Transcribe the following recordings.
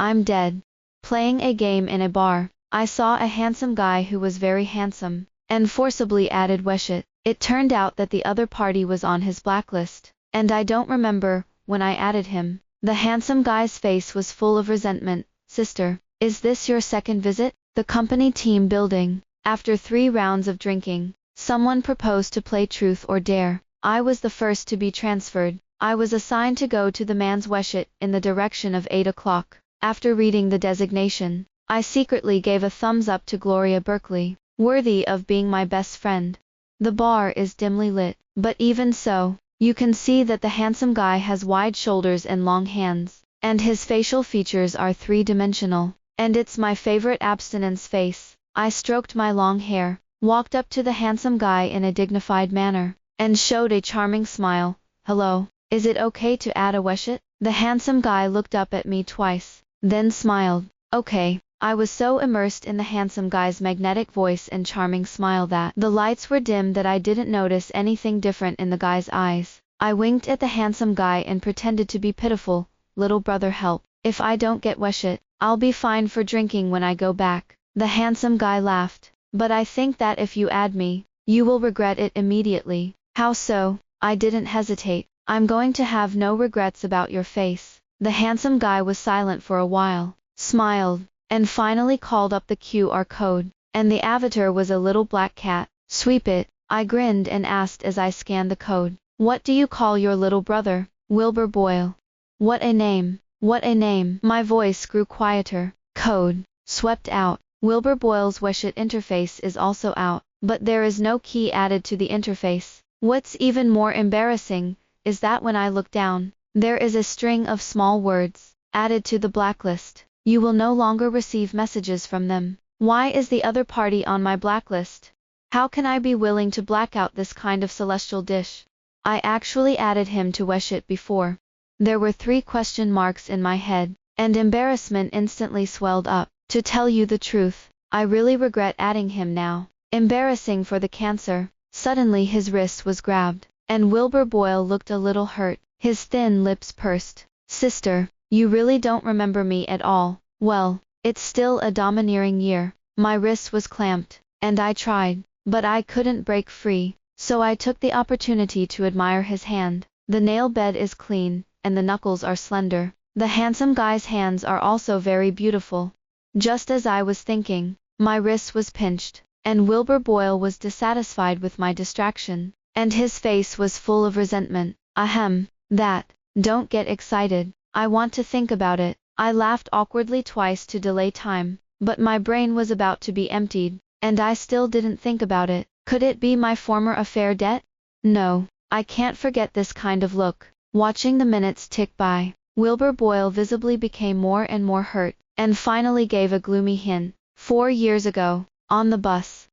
I'm dead. Playing a game in a bar, I saw a handsome guy who was very handsome, and forcibly added Weshit. It turned out that the other party was on his blacklist, and I don't remember when I added him. The handsome guy's face was full of resentment. Sister, is this your second visit? The company team building. After 3 rounds of drinking, someone proposed to play truth or dare. I was the first to be transferred. I was assigned to go to the man's Weshit in the direction of 8 o'clock. After reading the designation, I secretly gave a thumbs up to Gloria Berkeley, worthy of being my best friend. The bar is dimly lit, but even so, you can see that the handsome guy has wide shoulders and long hands, and his facial features are 3-dimensional, and it's my favorite abstinence face. I stroked my long hair, walked up to the handsome guy in a dignified manner, and showed a charming smile. Hello, is it okay to add a Weshit? The handsome guy looked up at me twice, then smiled. Okay. I was so immersed in the handsome guy's magnetic voice and charming smile that the lights were dim that I didn't notice anything different in the guy's eyes. I winked at the handsome guy and pretended to be pitiful. Little brother, help. If I don't get Weshit, I'll be fined for drinking when I go back. The handsome guy laughed. But I think that if you add me, you will regret it immediately. How so? I didn't hesitate. I'm going to have no regrets about your face. The handsome guy was silent for a while, smiled, and finally called up the QR code, and the avatar was a little black cat. Sweep it, I grinned and asked as I scanned the code. What do you call your little brother? Wilbur Boyle. What a name, what a name. My voice grew quieter. Code, swept out. Wilbur Boyle's Weshit interface is also out, but there is no key added to the interface. What's even more embarrassing, is that when I look down, there is a string of small words, added to the blacklist. You will no longer receive messages from them. Why is the other party on my blacklist? How can I be willing to black out this kind of celestial dish? I actually added him to Weshit before. There were 3 question marks in my head, and embarrassment instantly swelled up. To tell you the truth, I really regret adding him now. Embarrassing for the cancer. Suddenly his wrist was grabbed, and Wilbur Boyle looked a little hurt. His thin lips pursed. Sister, you really don't remember me at all. Well, it's still a domineering year. My wrist was clamped, and I tried, but I couldn't break free, so I took the opportunity to admire his hand. The nail bed is clean, and the knuckles are slender. The handsome guy's hands are also very beautiful. Just as I was thinking, my wrist was pinched, and Wilbur Boyle was dissatisfied with my distraction, and his face was full of resentment. Ahem, that, don't get excited. I want to think about it. I laughed awkwardly twice to delay time, but my brain was about to be emptied, and I still didn't think about it. Could it be my former affair debt? No, I can't forget this kind of look. Watching the minutes tick by, Wilbur Boyle visibly became more and more hurt, and finally gave a gloomy hint. 4 years ago, on the bus.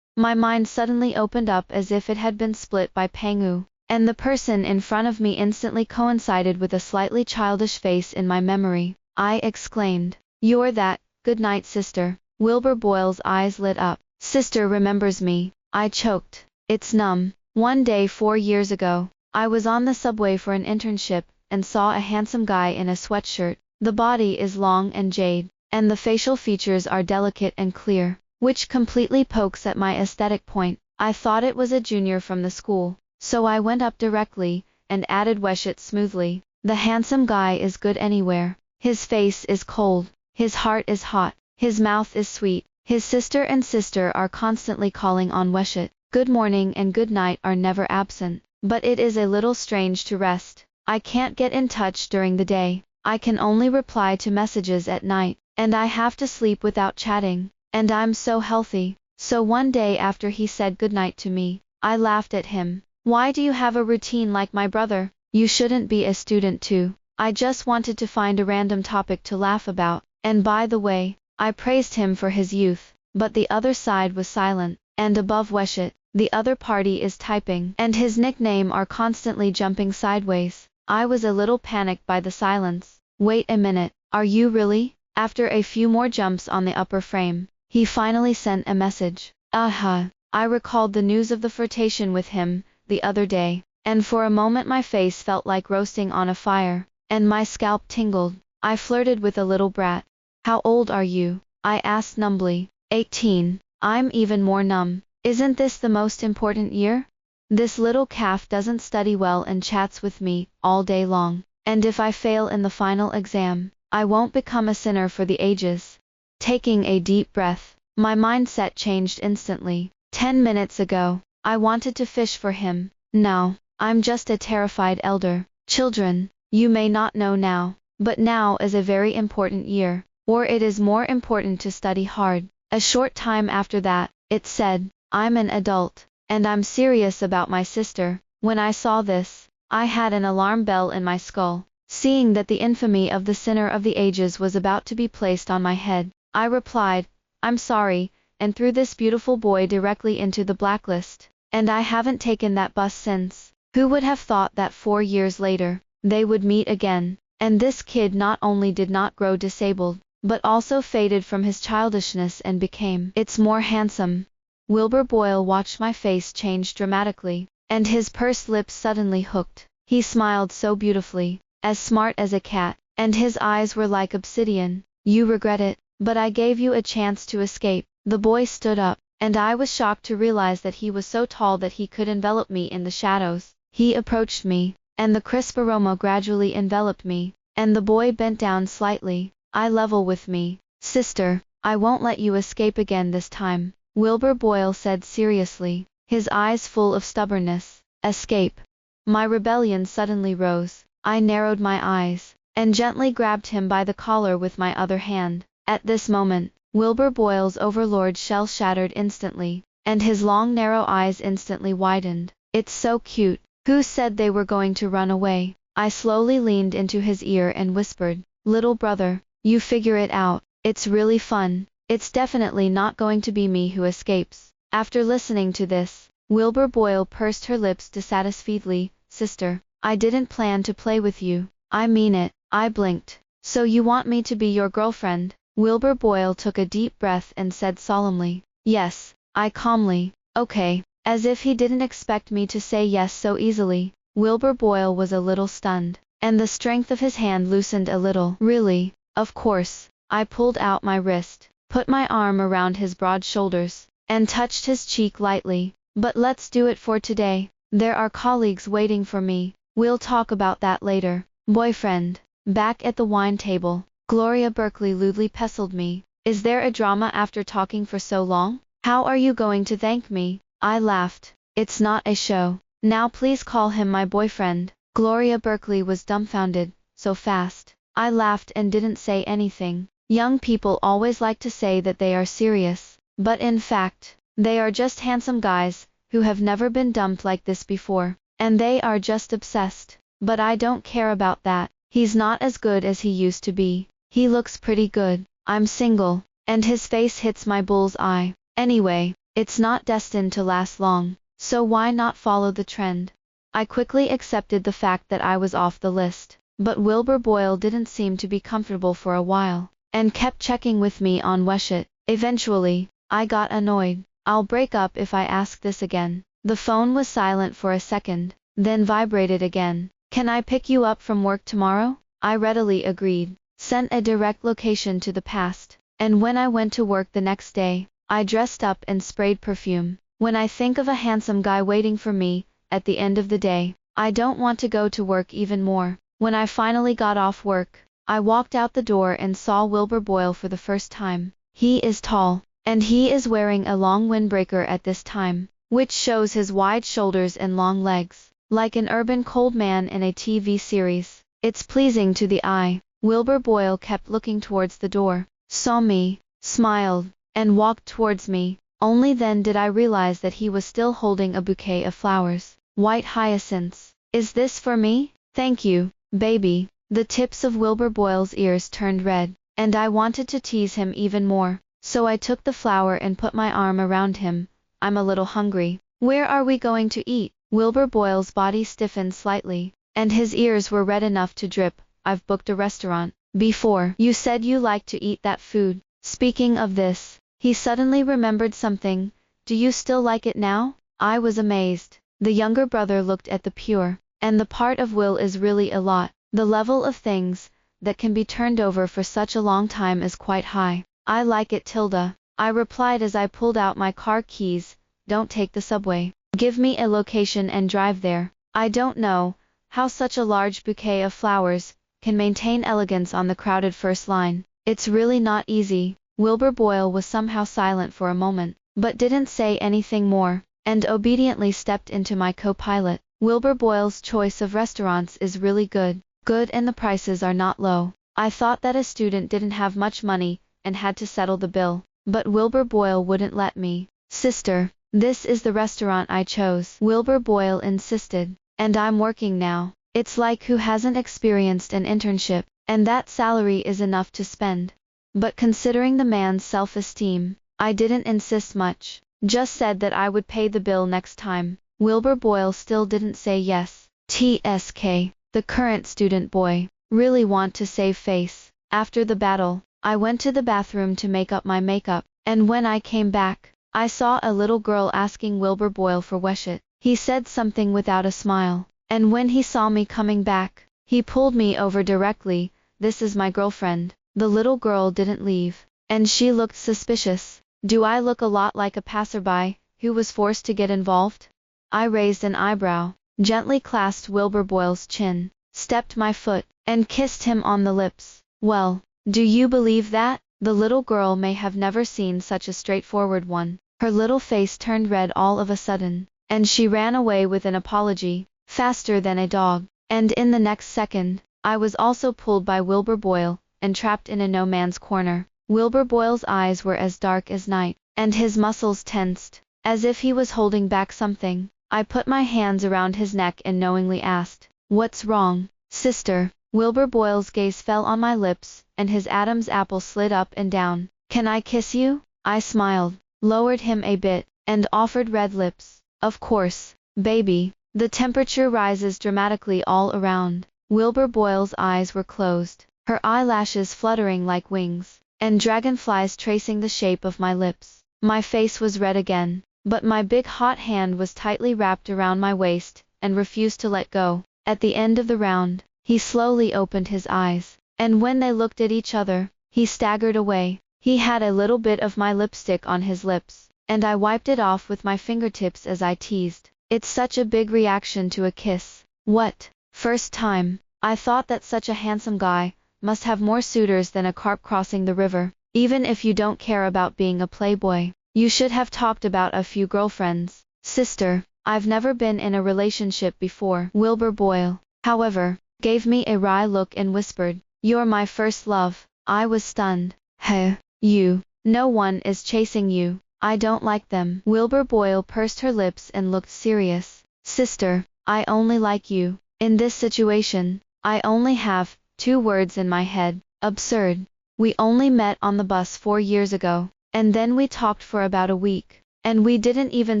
My mind suddenly opened up as if it had been split by Pangu, and the person in front of me instantly coincided with a slightly childish face in my memory. I exclaimed, "You're that, good night sister." Wilbur Boyle's eyes lit up. Sister remembers me. I choked. It's numb. One day 4 years ago, I was on the subway for an internship, and saw a handsome guy in a sweatshirt. The body is long and jade, and the facial features are delicate and clear, which completely pokes at my aesthetic point. I thought it was a junior from the school, so I went up directly, and added Weshit smoothly. The handsome guy is good anywhere. His face is cold, his heart is hot, his mouth is sweet. His sister and sister are constantly calling on Weshit. Good morning and good night are never absent, but it is a little strange to rest. I can't get in touch during the day. I can only reply to messages at night, and I have to sleep without chatting, and I'm so healthy. So one day after he said goodnight to me, I laughed at him. Why do you have a routine like my brother? You shouldn't be a student too. I just wanted to find a random topic to laugh about, and by the way, I praised him for his youth, but the other side was silent, and above Weshit, the other party is typing, and his nickname are constantly jumping sideways. I was a little panicked by the silence. Wait a minute, are you really? After a few more jumps on the upper frame, he finally sent a message. Aha! I recalled the news of the flirtation with him the other day, and for a moment my face felt like roasting on a fire, and my scalp tingled. I flirted with a little brat. How old are you? I asked numbly. 18. I'm even more numb. Isn't this the most important year? This little calf doesn't study well and chats with me all day long. And if I fail in the final exam, I won't become a sinner for the ages. Taking a deep breath, my mindset changed instantly. 10 minutes ago, I wanted to fish for him. Now, I'm just a terrified elder. Children, you may not know now, but now is a very important year, or it is more important to study hard. A short time after that, it said, I'm an adult, and I'm serious about my sister. When I saw this, I had an alarm bell in my skull. Seeing that the infamy of the sinner of the ages was about to be placed on my head, I replied, I'm sorry, and threw this beautiful boy directly into the blacklist. And I haven't taken that bus since. Who would have thought that 4 years later, they would meet again? And this kid not only did not grow disabled, but also faded from his childishness and became it's more handsome. Wilbur Boyle watched my face change dramatically, and his pursed lips suddenly hooked. He smiled so beautifully, as smart as a cat, and his eyes were like obsidian. You regret it, but I gave you a chance to escape. The boy stood up, and I was shocked to realize that he was so tall that he could envelop me in the shadows. He approached me, and the crisp aroma gradually enveloped me, and the boy bent down slightly. Eye level with me. Sister, I won't let you escape again this time, Wilbur Boyle said seriously, his eyes full of stubbornness. Escape. My rebellion suddenly rose. I narrowed my eyes, and gently grabbed him by the collar with my other hand. At this moment, Wilbur Boyle's overlord shell shattered instantly, and his long narrow eyes instantly widened. It's so cute. Who said they were going to run away? I slowly leaned into his ear and whispered, little brother, you figure it out. It's really fun. It's definitely not going to be me who escapes. After listening to this, Wilbur Boyle pursed her lips dissatisfiedly. Sister, I didn't plan to play with you. I mean it. I blinked. So you want me to be your girlfriend? Wilbur Boyle took a deep breath and said solemnly, yes. I calmly, okay, as if he didn't expect me to say yes so easily. Wilbur Boyle was a little stunned, and the strength of his hand loosened a little. Really? Of course. I pulled out my wrist, put my arm around his broad shoulders, and touched his cheek lightly. But let's do it for today. There are colleagues waiting for me. We'll talk about that later. Boyfriend. Back at the wine table, Gloria Berkeley lewdly pestled me. Is there a drama after talking for so long? How are you going to thank me? I laughed. It's not a show. Now please call him my boyfriend. Gloria Berkeley was dumbfounded. So fast. I laughed and didn't say anything. Young people always like to say that they are serious, but in fact, they are just handsome guys, who have never been dumped like this before, and they are just obsessed. But I don't care about that. He's not as good as he used to be. He looks pretty good. I'm single, and his face hits my bull's eye. Anyway, it's not destined to last long, so why not follow the trend? I quickly accepted the fact that I was off the list, but Wilbur Boyle didn't seem to be comfortable for a while, and kept checking with me on Weshit. Eventually, I got annoyed. I'll break up if I ask this again. The phone was silent for a second, then vibrated again. Can I pick you up from work tomorrow? I readily agreed, sent a direct location to the past, and when I went to work the next day, I dressed up and sprayed perfume. When I think of a handsome guy waiting for me, at the end of the day, I don't want to go to work even more. When I finally got off work, I walked out the door and saw Wilbur Boyle for the first time. He is tall, and he is wearing a long windbreaker at this time, which shows his wide shoulders and long legs, like an urban cold man in a TV series. It's pleasing to the eye. Wilbur Boyle kept looking towards the door, saw me, smiled, and walked towards me. Only then did I realize that he was still holding a bouquet of flowers, white hyacinths. Is this for me? Thank you, baby. The tips of Wilbur Boyle's ears turned red, and I wanted to tease him even more, so I took the flower and put my arm around him. I'm a little hungry. Where are we going to eat? Wilbur Boyle's body stiffened slightly, and his ears were red enough to drip. I've booked a restaurant. Before, you said you liked to eat that food. Speaking of this, he suddenly remembered something. Do you still like it now? I was amazed. The younger brother looked at the pure, and the part of Will is really a lot. The level of things that can be turned over for such a long time is quite high. I like it, Tilda, I replied as I pulled out my car keys. Don't take the subway. Give me a location and drive there. I don't know how such a large bouquet of flowers can maintain elegance on the crowded first line. It's really not easy. Wilbur Boyle was somehow silent for a moment, but didn't say anything more, and obediently stepped into my co-pilot. Wilbur Boyle's choice of restaurants is really good, and the prices are not low. I thought that a student didn't have much money and had to settle the bill, but Wilbur Boyle wouldn't let me. Sister, this is the restaurant I chose, Wilbur Boyle insisted, and I'm working now. It's like who hasn't experienced an internship, and that salary is enough to spend. But considering the man's self-esteem, I didn't insist much, just said that I would pay the bill next time. Wilbur Boyle still didn't say yes. TSK, the current student boy, really want to save face. After the battle, I went to the bathroom to make up my makeup, and when I came back, I saw a little girl asking Wilbur Boyle for Weshit. He said something without a smile, and when he saw me coming back, he pulled me over directly. This is my girlfriend. The little girl didn't leave, and she looked suspicious. Do I look a lot like a passerby who was forced to get involved? I raised an eyebrow, gently clasped Wilbur Boyle's chin, stepped my foot, and kissed him on the lips. Well, do you believe that? The little girl may have never seen such a straightforward one. Her little face turned red all of a sudden, and she ran away with an apology, faster than a dog. And in the next second, I was also pulled by Wilbur Boyle, and trapped in a no-man's corner. Wilbur Boyle's eyes were as dark as night, and his muscles tensed, as if he was holding back something. I put my hands around his neck and knowingly asked, "What's wrong, sister?" Wilbur Boyle's gaze fell on my lips, and his Adam's apple slid up and down. "Can I kiss you?" I smiled, lowered him a bit, and offered red lips. "Of course, baby." The temperature rises dramatically all around. Wilbur Boyle's eyes were closed, her eyelashes fluttering like wings, and dragonflies tracing the shape of my lips. My face was red again, but my big hot hand was tightly wrapped around my waist, and refused to let go. At the end of the round, he slowly opened his eyes, and when they looked at each other, he staggered away. He had a little bit of my lipstick on his lips, and I wiped it off with my fingertips as I teased, "It's such a big reaction to a kiss." What? First time? I thought that such a handsome guy must have more suitors than a carp crossing the river. Even if you don't care about being a playboy, you should have talked about a few girlfriends. Sister, I've never been in a relationship before. Wilbur Boyle, however, gave me a wry look and whispered, "You're my first love." I was stunned. "Hey, you, no one is chasing you. I don't like them." Wilbur Boyle pursed her lips and looked serious. "Sister, I only like you. In this situation, I only have 2 words in my head. Absurd. We only met on the bus 4 years ago, and then we talked for about a week, and we didn't even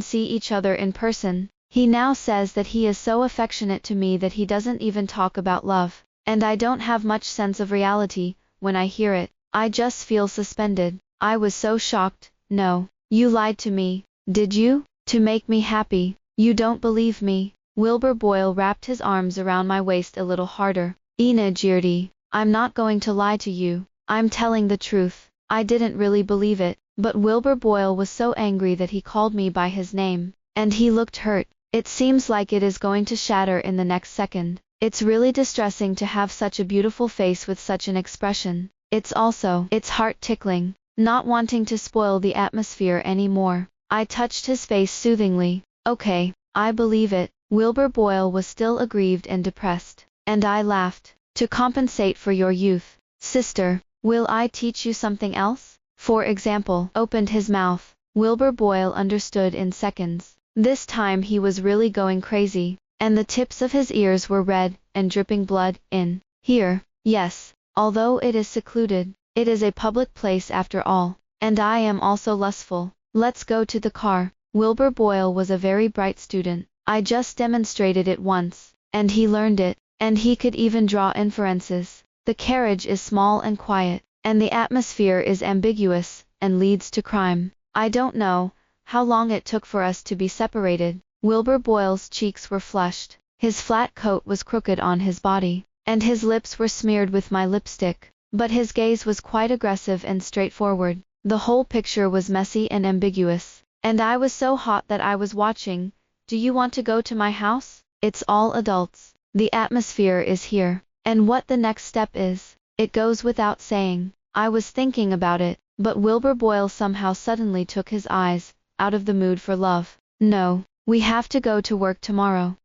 see each other in person. He now says that he is so affectionate to me that he doesn't even talk about love, and I don't have much sense of reality. When I hear it, I just feel suspended." I was so shocked. "No, you lied to me, did you? To make me happy? You don't believe me?" Wilbur Boyle wrapped his arms around my waist a little harder. "Ina Girdy, I'm not going to lie to you. I'm telling the truth. I didn't really believe it." But Wilbur Boyle was so angry that he called me by his name, and he looked hurt. It seems like it is going to shatter in the next second. It's really distressing to have such a beautiful face with such an expression. It's heart-tickling, not wanting to spoil the atmosphere anymore. I touched his face soothingly. "Okay, I believe it." Wilbur Boyle was still aggrieved and depressed, and I laughed. "To compensate for your youth, sister, will I teach you something else? For example," opened his mouth. Wilbur Boyle understood in seconds. This time he was really going crazy, and the tips of his ears were red and dripping blood. "In here, yes, although it is secluded, it is a public place after all, and I am also lustful. Let's go to the car." Wilbur Boyle was a very bright student. I just demonstrated it once, and he learned it, and he could even draw inferences. The carriage is small and quiet, and the atmosphere is ambiguous, and leads to crime. I don't know how long it took for us to be separated. Wilbur Boyle's cheeks were flushed, his flat coat was crooked on his body, and his lips were smeared with my lipstick, but his gaze was quite aggressive and straightforward. The whole picture was messy and ambiguous, and I was so hot that I was watching. Do you want to go to my house? It's all adults. The atmosphere is here. And what the next step is, it goes without saying. I was thinking about it, but Wilbur Boyle somehow suddenly took his eyes out of the mood for love. No, we have to go to work tomorrow.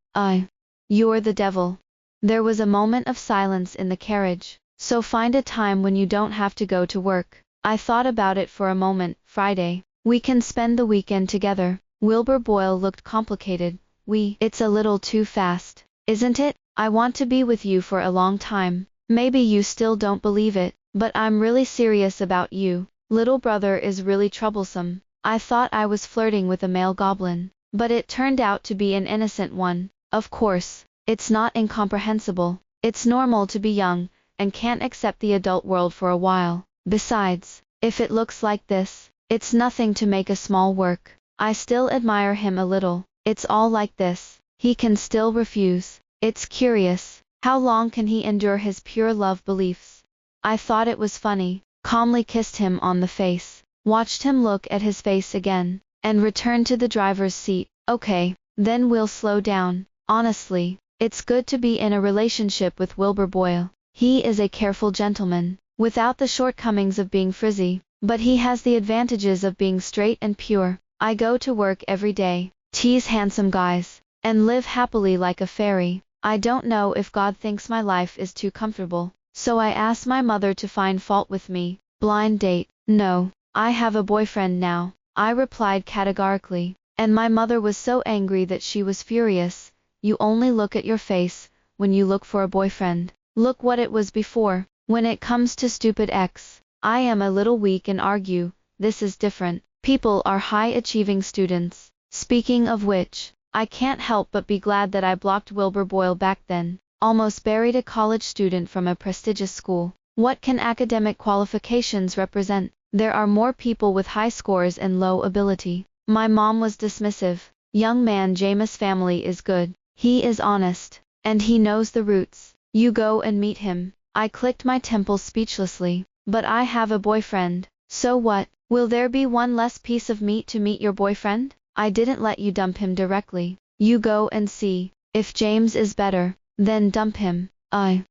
You're the devil. There was a moment of silence in the carriage. So find a time when you don't have to go to work. I thought about it for a moment. Friday. We can spend the weekend together. Wilbur Boyle looked complicated. It's a little too fast, isn't it? I want to be with you for a long time. Maybe you still don't believe it, but I'm really serious about you. Little brother is really troublesome. I thought I was flirting with a male goblin, but it turned out to be an innocent one. Of course, it's not incomprehensible. It's normal to be young, and can't accept the adult world for a while. Besides, if it looks like this, it's nothing to make a small work. I still admire him a little. It's all like this. He can still refuse. It's curious. How long can he endure his pure love beliefs? I thought it was funny, calmly kissed him on the face, watched him look at his face again, and returned to the driver's seat. Okay, then we'll slow down. Honestly, it's good to be in a relationship with Wilbur Boyle. He is a careful gentleman, without the shortcomings of being frizzy, but he has the advantages of being straight and pure. I go to work every day, tease handsome guys, and live happily like a fairy. I don't know if God thinks my life is too comfortable, so I asked my mother to find fault with me. Blind date. No, I have a boyfriend now, I replied categorically, and my mother was so angry that she was furious. You only look at your face when you look for a boyfriend. Look what it was before. When it comes to stupid ex, I am a little weak and argue. This is different. People are high-achieving students. Speaking of which, I can't help but be glad that I blocked Wilbur Boyle back then. Almost buried a college student from a prestigious school. What can academic qualifications represent? There are more people with high scores and low ability. My mom was dismissive. Young man, James' family is good. He is honest, and he knows the roots. You go and meet him. I clicked my temples speechlessly. But I have a boyfriend. So what? Will there be one less piece of meat to meet your boyfriend? I didn't let you dump him directly. You go and see. If James is better, then dump him. I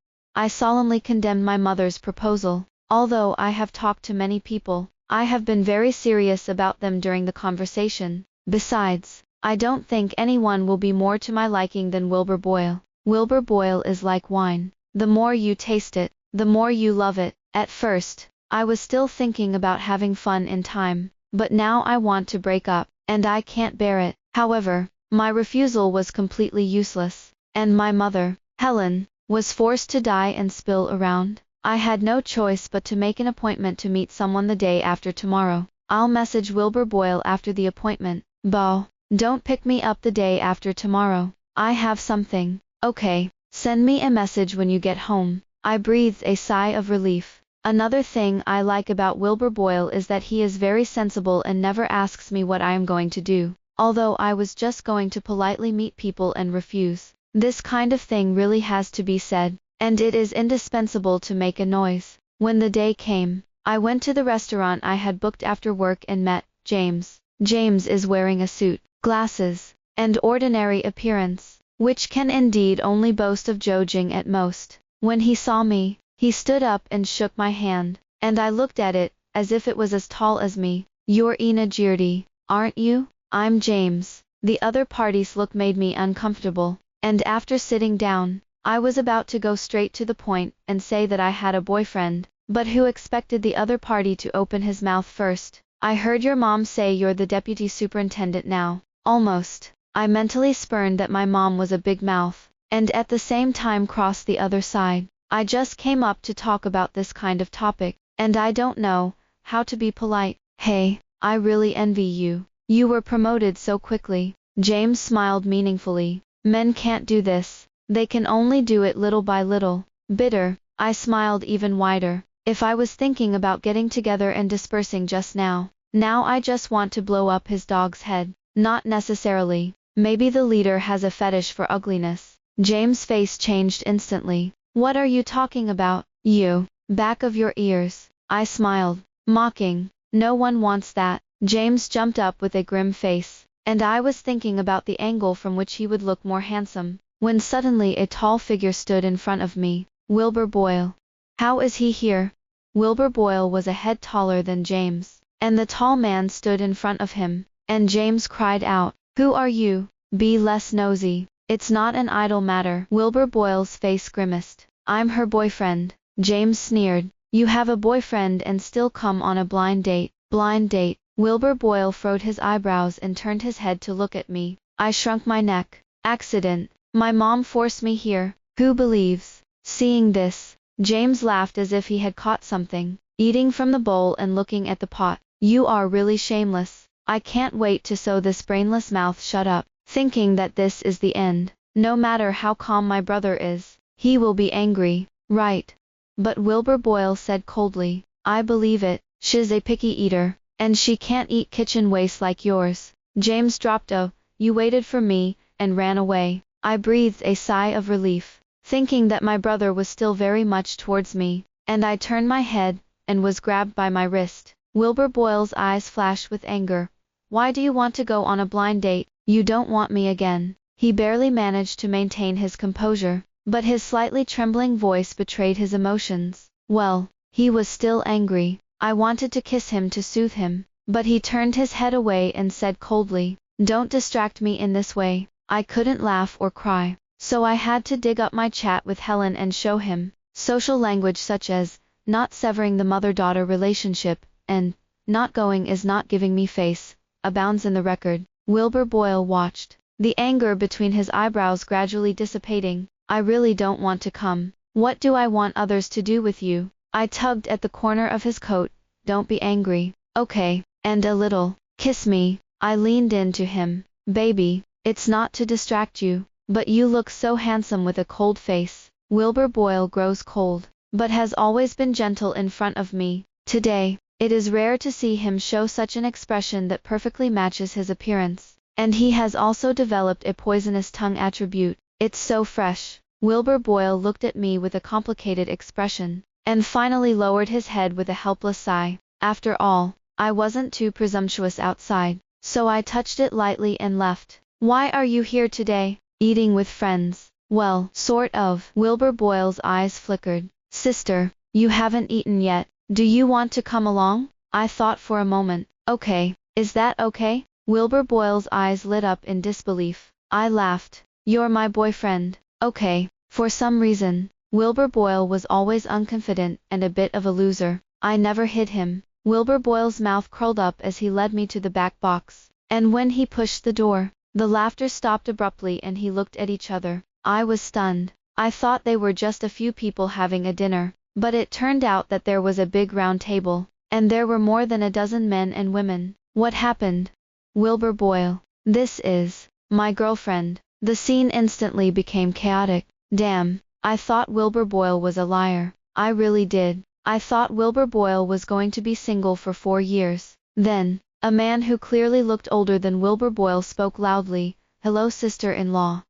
solemnly condemned my mother's proposal. Although I have talked to many people, I have been very serious about them during the conversation. Besides, I don't think anyone will be more to my liking than Wilbur Boyle. Wilbur Boyle is like wine. The more you taste it, the more you love it. At first, I was still thinking about having fun in time, but now I want to break up, and I can't bear it. However, my refusal was completely useless, and my mother, Helen, was forced to die and spill around. I had no choice but to make an appointment to meet someone the day after tomorrow. I'll message Wilbur Boyle after the appointment. Bow, don't pick me up the day after tomorrow. I have something. Okay, send me a message when you get home. I breathed a sigh of relief. Another thing I like about Wilbur Boyle is that he is very sensible and never asks me what I am going to do. Although I was just going to politely meet people and refuse. This kind of thing really has to be said, and it is indispensable to make a noise. When the day came, I went to the restaurant I had booked after work and met James. James is wearing a suit, glasses, and ordinary appearance, which can indeed only boast of jogging at most. When he saw me, he stood up and shook my hand, and I looked at it, as if it was as tall as me. You're Ina Girdy, aren't you? I'm James. The other party's look made me uncomfortable, and after sitting down, I was about to go straight to the point and say that I had a boyfriend, but who expected the other party to open his mouth first? I heard your mom say you're the deputy superintendent now. Almost. I mentally spurned that my mom was a big mouth, and at the same time crossed the other side. I just came up to talk about this kind of topic, and I don't know how to be polite. Hey, I really envy you. You were promoted so quickly. James smiled meaningfully. Men can't do this. They can only do it little by little. Bitter. I smiled even wider. If I was thinking about getting together and dispersing just now, I just want to blow up his dog's head. Not necessarily. Maybe the leader has a fetish for ugliness. James' face changed instantly. What are you talking about? You, back of your ears. I smiled, mocking. No one wants that. James jumped up with a grim face, and I was thinking about the angle from which he would look more handsome, when suddenly a tall figure stood in front of me. Wilbur Boyle. How is he here? Wilbur Boyle was a head taller than James, and the tall man stood in front of him, and James cried out, "Who are you? Be less nosy. It's not an idle matter." Wilbur Boyle's face grimaced. "I'm her boyfriend." James sneered. "You have a boyfriend and still come on a blind date." Blind date. Wilbur Boyle furrowed his eyebrows and turned his head to look at me. I shrunk my neck. "Accident. My mom forced me here. Who believes?" Seeing this, James laughed as if he had caught something, eating from the bowl and looking at the pot. "You are really shameless. I can't wait to sew this brainless mouth shut up, thinking that this is the end. No matter how calm my brother is, he will be angry, right?" But Wilbur Boyle said coldly, "I believe it. She's a picky eater, and she can't eat kitchen waste like yours." James dropped a, "You waited for me," and ran away. I breathed a sigh of relief, thinking that my brother was still very much towards me, and I turned my head, and was grabbed by my wrist. Wilbur Boyle's eyes flashed with anger. "Why do you want to go on a blind date? You don't want me again." He barely managed to maintain his composure, but his slightly trembling voice betrayed his emotions. Well, he was still angry. I wanted to kiss him to soothe him, but he turned his head away and said coldly, "Don't distract me in this way." I couldn't laugh or cry, so I had to dig up my chat with Helen and show him. Social language such as, "not severing the mother-daughter relationship," and, "not going is not giving me face," abounds in the record. Wilbur Boyle watched, the anger between his eyebrows gradually dissipating. "I really don't want to come. What do I want others to do with you?" I tugged at the corner of his coat. "Don't be angry, okay? And a little. Kiss me." I leaned in to him. "Baby, it's not to distract you, but you look so handsome with a cold face." Wilbur Boyle grows cold, but has always been gentle in front of me. Today, it is rare to see him show such an expression that perfectly matches his appearance, and he has also developed a poisonous tongue attribute. It's so fresh. Wilbur Boyle looked at me with a complicated expression, and finally lowered his head with a helpless sigh. After all, I wasn't too presumptuous outside, so I touched it lightly and left. "Why are you here today?" "Eating with friends." "Well, sort of." Wilbur Boyle's eyes flickered. "Sister, you haven't eaten yet. Do you want to come along?" I thought for a moment. "Okay, is that okay?" Wilbur Boyle's eyes lit up in disbelief. I laughed. "You're my boyfriend." "Okay." For some reason, Wilbur Boyle was always unconfident and a bit of a loser. I never hid him. Wilbur Boyle's mouth curled up as he led me to the back box, and when he pushed the door, the laughter stopped abruptly and he looked at each other. I was stunned. I thought they were just a few people having a dinner, but it turned out that there was a big round table, and there were more than a dozen men and women. "What happened?" "Wilbur Boyle, this is my girlfriend." The scene instantly became chaotic. Damn, I thought Wilbur Boyle was a liar. I really did. I thought Wilbur Boyle was going to be single for 4 years. Then, a man who clearly looked older than Wilbur Boyle spoke loudly, "Hello, sister-in-law.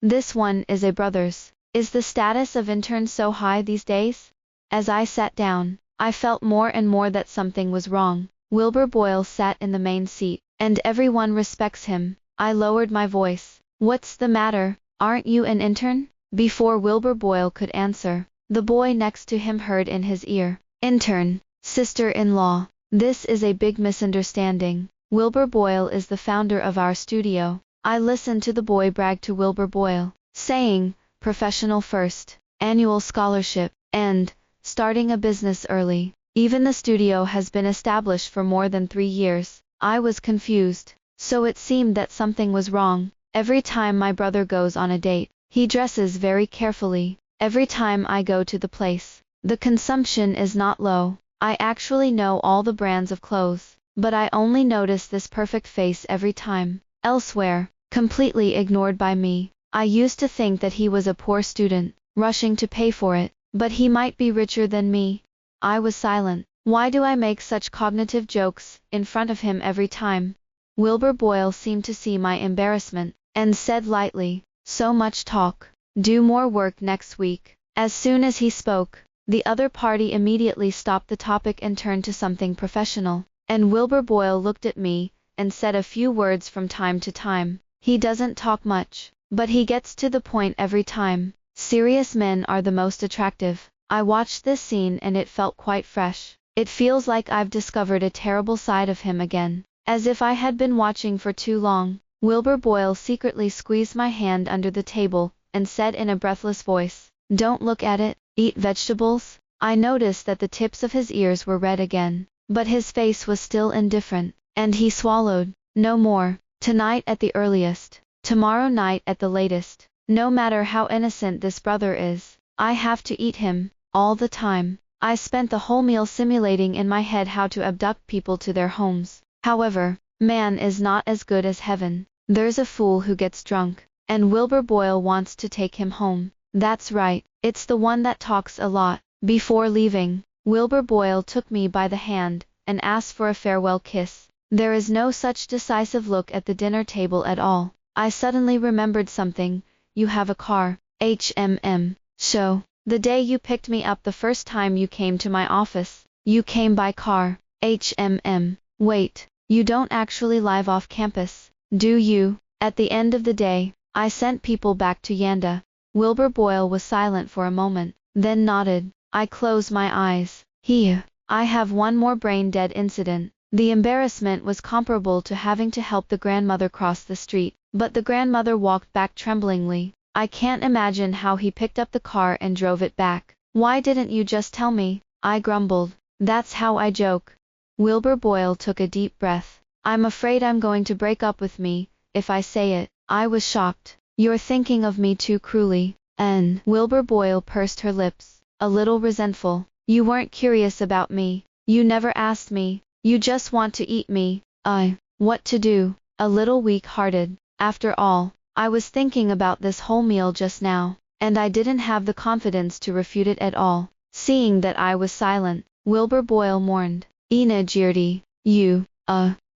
This one is a brother's." Is the status of interns so high these days? As I sat down, I felt more and more that something was wrong. Wilbur Boyle sat in the main seat, and everyone respects him. I lowered my voice. "What's the matter? Aren't you an intern?" Before Wilbur Boyle could answer, the boy next to him heard in his ear, "Intern, sister-in-law. This is a big misunderstanding. Wilbur Boyle is the founder of our studio." I listened to the boy brag to Wilbur Boyle, saying, "Professional first, annual scholarship, and starting a business early. Even the studio has been established for more than 3 years." I was confused. So it seemed that something was wrong. Every time my brother goes on a date, he dresses very carefully. Every time I go to the place, the consumption is not low. I actually know all the brands of clothes, but I only notice this perfect face every time. Elsewhere, completely ignored by me. I used to think that he was a poor student, rushing to pay for it, but he might be richer than me. I was silent. Why do I make such cognitive jokes in front of him every time? Wilbur Boyle seemed to see my embarrassment, and said lightly, "So much talk. Do more work next week." As soon as he spoke, the other party immediately stopped the topic and turned to something professional, and Wilbur Boyle looked at me, and said a few words from time to time. He doesn't talk much, but he gets to the point every time. Serious men are the most attractive. I watched this scene and it felt quite fresh. It feels like I've discovered a terrible side of him again, as if I had been watching for too long. Wilbur Boyle secretly squeezed my hand under the table, and said in a breathless voice, "Don't look at it, eat vegetables." I noticed that the tips of his ears were red again, but his face was still indifferent, and he swallowed. "No more. Tonight at the earliest. Tomorrow night at the latest. No matter how innocent this brother is, I have to eat him, all the time." I spent the whole meal simulating in my head how to abduct people to their homes. However, man is not as good as heaven. There's a fool who gets drunk, and Wilbur Boyle wants to take him home. That's right, it's the one that talks a lot. Before leaving, Wilbur Boyle took me by the hand, and asked for a farewell kiss. There is no such decisive look at the dinner table at all. I suddenly remembered something. You have a car. Show. The day you picked me up the first time you came to my office, you came by car. Wait, you don't actually live off campus, do you? At the end of the day, I sent people back to Yanda. Wilbur Boyle was silent for a moment, then nodded. I closed my eyes. I have one more brain-dead incident. The embarrassment was comparable to having to help the grandmother cross the street, but the grandmother walked back tremblingly. I can't imagine how he picked up the car and drove it back. "Why didn't you just tell me?" I grumbled. "That's how I joke." Wilbur Boyle took a deep breath. "I'm afraid I'm going to break up with me, if I say it." I was shocked. "You're thinking of me too cruelly." And Wilbur Boyle pursed her lips, a little resentful. "You weren't curious about me. You never asked me. You just want to eat me." What to do? A little weak-hearted. After all, I was thinking about this whole meal just now, and I didn't have the confidence to refute it at all. Seeing that I was silent, Wilbur Boyle mourned. "Ina Girdy, you,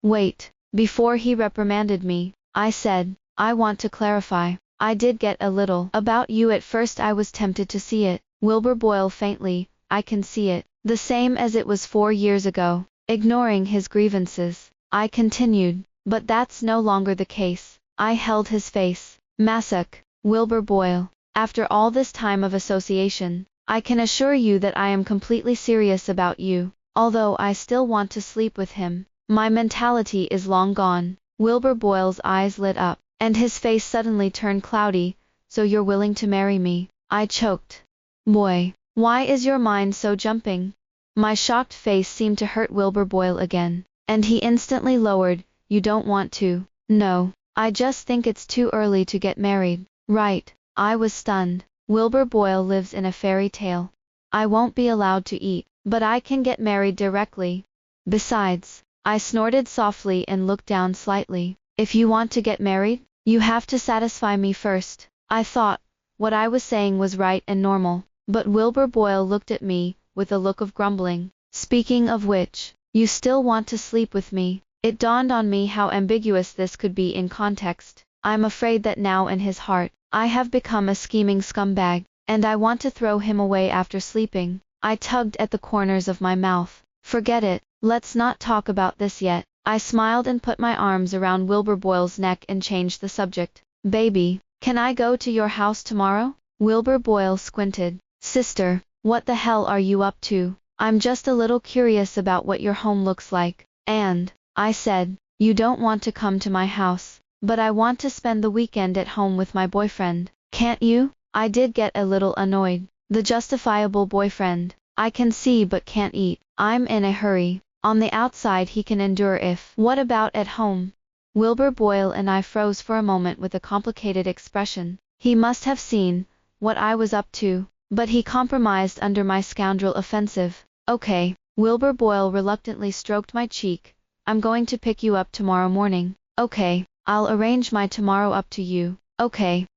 wait." Before he reprimanded me, I said, "I want to clarify. I did get a little about you at first. I was tempted to see it." Wilbur Boyle faintly, "I can see it. The same as it was 4 years ago." Ignoring his grievances, I continued, "But that's no longer the case." I held his face. "Masuk, Wilbur Boyle. After all this time of association, I can assure you that I am completely serious about you. Although I still want to sleep with him, my mentality is long gone." Wilbur Boyle's eyes lit up, and his face suddenly turned cloudy. "So you're willing to marry me?" I choked. "Boy, why is your mind so jumping?" My shocked face seemed to hurt Wilbur Boyle again, and he instantly lowered. "You don't want to?" "No, I just think it's too early to get married." "Right." I was stunned. Wilbur Boyle lives in a fairy tale. I won't be allowed to eat, but I can get married directly. Besides, I snorted softly and looked down slightly. "If you want to get married, you have to satisfy me first." I thought what I was saying was right and normal, but Wilbur Boyle looked at me with a look of grumbling. "Speaking of which, you still want to sleep with me?" It dawned on me how ambiguous this could be in context. I'm afraid that now in his heart, I have become a scheming scumbag, and I want to throw him away after sleeping. I tugged at the corners of my mouth. "Forget it, let's not talk about this yet." I smiled and put my arms around Wilbur Boyle's neck and changed the subject. "Baby, can I go to your house tomorrow?" Wilbur Boyle squinted. "Sister, what the hell are you up to? I'm just a little curious about what your home looks like." "And," I said, "you don't want to come to my house, but I want to spend the weekend at home with my boyfriend. Can't you?" I did get a little annoyed. The justifiable boyfriend. I can see but can't eat. I'm in a hurry. On the outside he can endure if. What about at home? Wilbur Boyle and I froze for a moment with a complicated expression. He must have seen what I was up to, but he compromised under my scoundrel offensive. "Okay." Wilbur Boyle reluctantly stroked my cheek. "I'm going to pick you up tomorrow morning." "Okay, I'll arrange my tomorrow up to you." "Okay."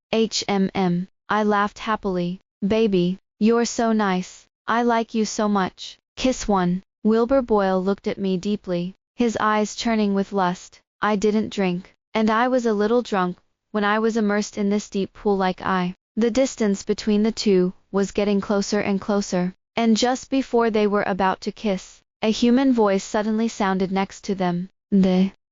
I laughed happily. "Baby, you're so nice. I like you so much. Kiss one." Wilbur Boyle looked at me deeply, his eyes churning with lust. I didn't drink, and I was a little drunk when I was immersed in this deep pool like eye. The distance between the two was getting closer and closer, and just before they were about to kiss, a human voice suddenly sounded next to them.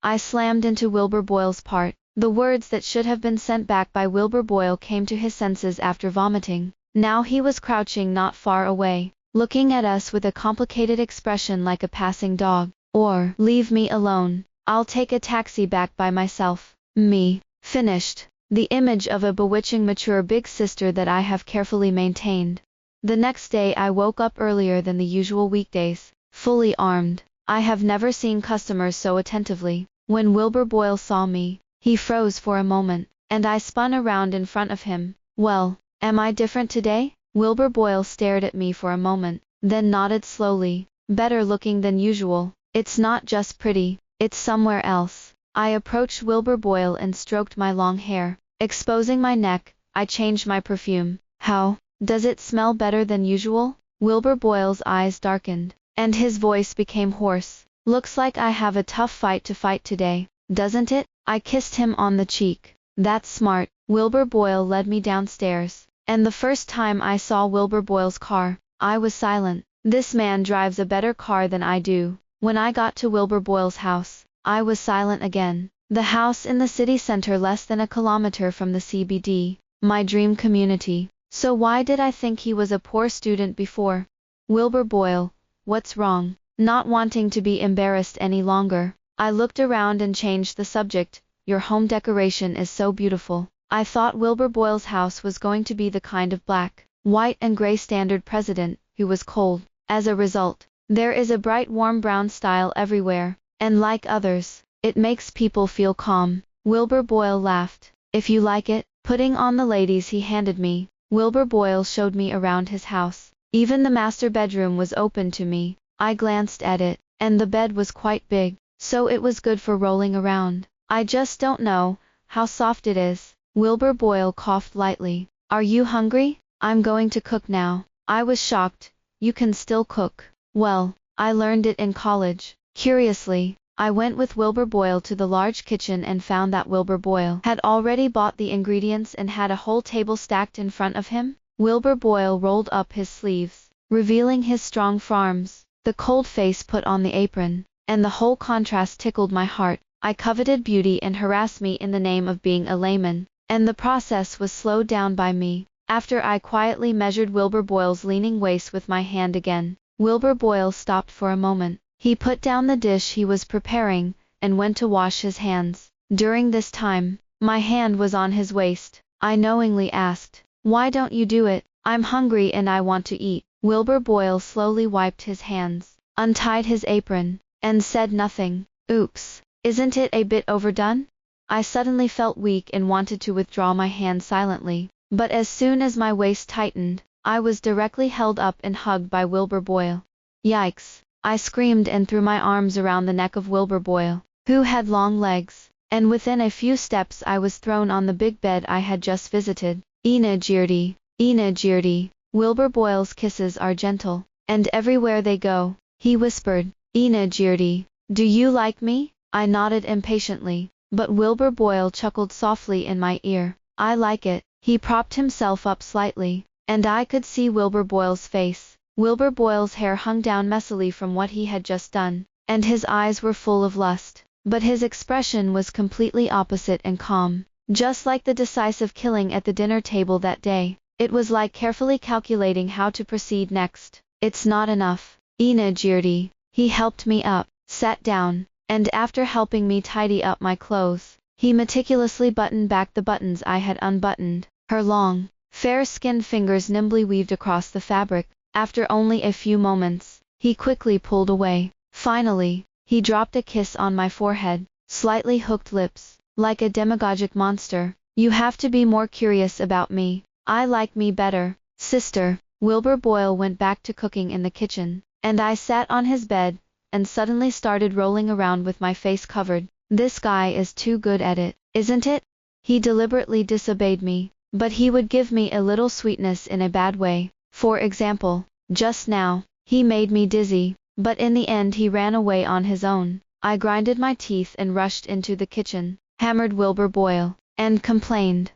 I slammed into Wilbur Boyle's part. The words that should have been sent back by Wilbur Boyle came to his senses after vomiting. Now he was crouching not far away, looking at us with a complicated expression like a passing dog. Or, leave me alone. I'll take a taxi back by myself. Me. Finished. The image of a bewitching mature big sister that I have carefully maintained. The next day I woke up earlier than the usual weekdays, fully armed. I have never seen customers so attentively. When Wilbur Boyle saw me, he froze for a moment, and I spun around in front of him. Well, am I different today? Wilbur Boyle stared at me for a moment, then nodded slowly. Better looking than usual. It's not just pretty, it's somewhere else. I approached Wilbur Boyle and stroked my long hair. Exposing my neck, I changed my perfume. How? Does it smell better than usual? Wilbur Boyle's eyes darkened, and his voice became hoarse. Looks like I have a tough fight to fight today, doesn't it? I kissed him on the cheek. That's smart. Wilbur Boyle led me downstairs, and the first time I saw Wilbur Boyle's car, I was silent. This man drives a better car than I do. When I got to Wilbur Boyle's house, I was silent again. The house in the city center less than a kilometer from the CBD, my dream community. So why did I think he was a poor student before? Wilbur Boyle, what's wrong? Not wanting to be embarrassed any longer, I looked around and changed the subject. Your home decoration is so beautiful. I thought Wilbur Boyle's house was going to be the kind of black, white and gray standard president, who was cold. As a result, there is a bright warm brown style everywhere, and like others, it makes people feel calm. Wilbur Boyle laughed. If you like it. Putting on the ladies he handed me, Wilbur Boyle showed me around his house. Even the master bedroom was open to me. I glanced at it, and the bed was quite big, so it was good for rolling around. I just don't know how soft it is. Wilbur Boyle coughed lightly. Are you hungry? I'm going to cook now. I was shocked. You can still cook. Well, I learned it in college. Curiously, I went with Wilbur Boyle to the large kitchen and found that Wilbur Boyle had already bought the ingredients and had a whole table stacked in front of him. Wilbur Boyle rolled up his sleeves, revealing his strong forearms. The cold face put on the apron, and the whole contrast tickled my heart. I coveted beauty and harassed me in the name of being a layman, and the process was slowed down by me. After I quietly measured Wilbur Boyle's leaning waist with my hand again, Wilbur Boyle stopped for a moment. He put down the dish he was preparing, and went to wash his hands. During this time, my hand was on his waist. I knowingly asked, "Why don't you do it? I'm hungry and I want to eat." Wilbur Boyle slowly wiped his hands, untied his apron, and said nothing. Oops, isn't it a bit overdone? I suddenly felt weak and wanted to withdraw my hand silently, but as soon as my waist tightened, I was directly held up and hugged by Wilbur Boyle. Yikes! I screamed and threw my arms around the neck of Wilbur Boyle, who had long legs, and within a few steps I was thrown on the big bed I had just visited. Ina Girdi, Ina Girdi. Wilbur Boyle's kisses are gentle, and everywhere they go, he whispered, Ina Girdi, do you like me? I nodded impatiently, but Wilbur Boyle chuckled softly in my ear. I like it. He propped himself up slightly, and I could see Wilbur Boyle's face. Wilbur Boyle's hair hung down messily from what he had just done, and his eyes were full of lust, but his expression was completely opposite and calm, just like the decisive killing at the dinner table that day. It was like carefully calculating how to proceed next. It's not enough. Ina Girdi. He helped me up, sat down, and after helping me tidy up my clothes, he meticulously buttoned back the buttons I had unbuttoned. Her long, fair-skinned fingers nimbly weaved across the fabric. After only a few moments, he quickly pulled away. Finally, he dropped a kiss on my forehead, slightly hooked lips, like a demagogic monster. You have to be more curious about me. I like me better, sister. Wilbur Boyle went back to cooking in the kitchen, and I sat on his bed, and suddenly started rolling around with my face covered. This guy is too good at it, isn't it? He deliberately disobeyed me, but he would give me a little sweetness in a bad way. For example, just now, he made me dizzy, but in the end he ran away on his own. I grinded my teeth and rushed into the kitchen, hammered Wilbur Boyle, and complained,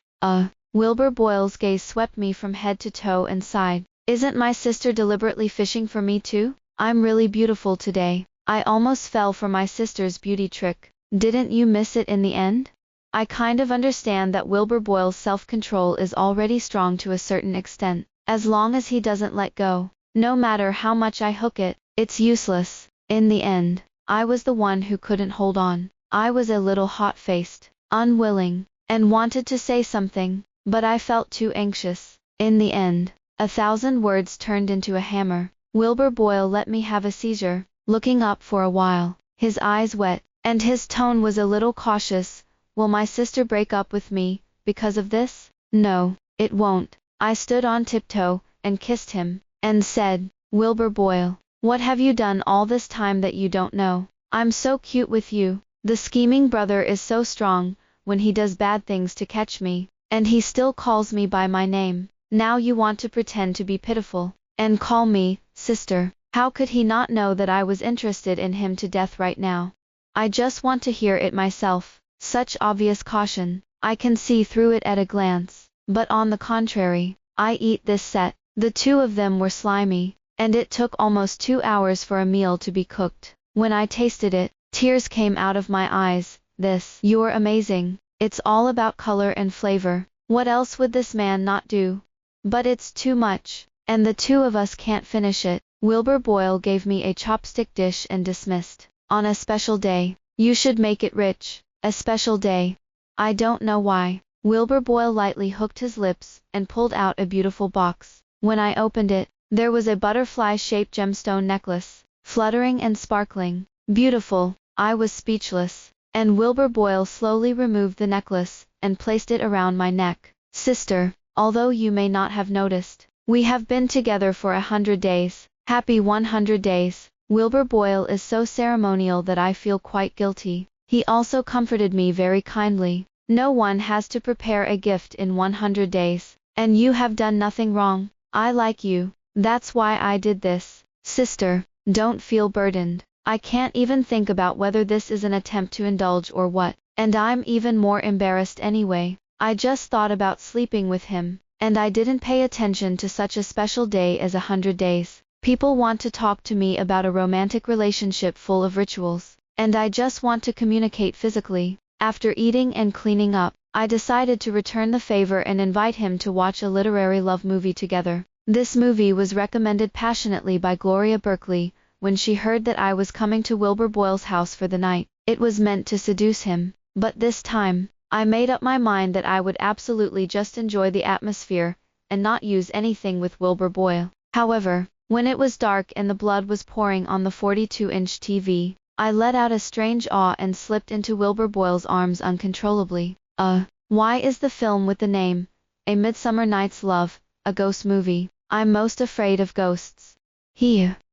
Wilbur Boyle's gaze swept me from head to toe and sighed. Isn't my sister deliberately fishing for me too? I'm really beautiful today. I almost fell for my sister's beauty trick. Didn't you miss it in the end? I kind of understand that Wilbur Boyle's self-control is already strong to a certain extent. As long as he doesn't let go, no matter how much I hook it, it's useless. In the end, I was the one who couldn't hold on. I was a little hot-faced, unwilling, and wanted to say something, but I felt too anxious. In the end, 1,000 words turned into a hammer. Wilbur Boyle let me have a seizure, looking up for a while, his eyes wet, and his tone was a little cautious. Will my sister break up with me because of this? No, it won't. I stood on tiptoe, and kissed him, and said, Wilbur Boyle, what have you done all this time that you don't know? I'm so cute with you. The scheming brother is so strong, when he does bad things to catch me, and he still calls me by my name. Now you want to pretend to be pitiful, and call me, sister. How could he not know that I was interested in him to death right now? I just want to hear it myself. Such obvious caution. I can see through it at a glance. But on the contrary, I eat this set. The two of them were slimy, and it took almost 2 hours for a meal to be cooked. When I tasted it, tears came out of my eyes. You're amazing. It's all about color and flavor. What else would this man not do? But it's too much, and the two of us can't finish it. Wilbur Boyle gave me a chopstick dish and dismissed. On a special day, you should make it rich. A special day. I don't know why. Wilbur Boyle lightly hooked his lips and pulled out a beautiful box. When I opened it, there was a butterfly-shaped gemstone necklace, fluttering and sparkling. Beautiful. I was speechless. And Wilbur Boyle slowly removed the necklace and placed it around my neck. Sister, although you may not have noticed, we have been together for 100 days. Happy 100 days. Wilbur Boyle is so ceremonial that I feel quite guilty. He also comforted me very kindly. No one has to prepare a gift in 100 days, and you have done nothing wrong. I like you. That's why I did this. Sister, don't feel burdened. I can't even think about whether this is an attempt to indulge or what, and I'm even more embarrassed anyway. I just thought about sleeping with him, and I didn't pay attention to such a special day as 100 days. People want to talk to me about a romantic relationship full of rituals, and I just want to communicate physically. After eating and cleaning up, I decided to return the favor and invite him to watch a literary love movie together. This movie was recommended passionately by Gloria Berkeley. When she heard that I was coming to Wilbur Boyle's house for the night, it was meant to seduce him. But this time, I made up my mind that I would absolutely just enjoy the atmosphere, and not use anything with Wilbur Boyle. However, when it was dark and the blood was pouring on the 42-inch TV, I let out a strange awe and slipped into Wilbur Boyle's arms uncontrollably. Why is the film with the name, A Midsummer Night's Love, a ghost movie? I'm most afraid of ghosts.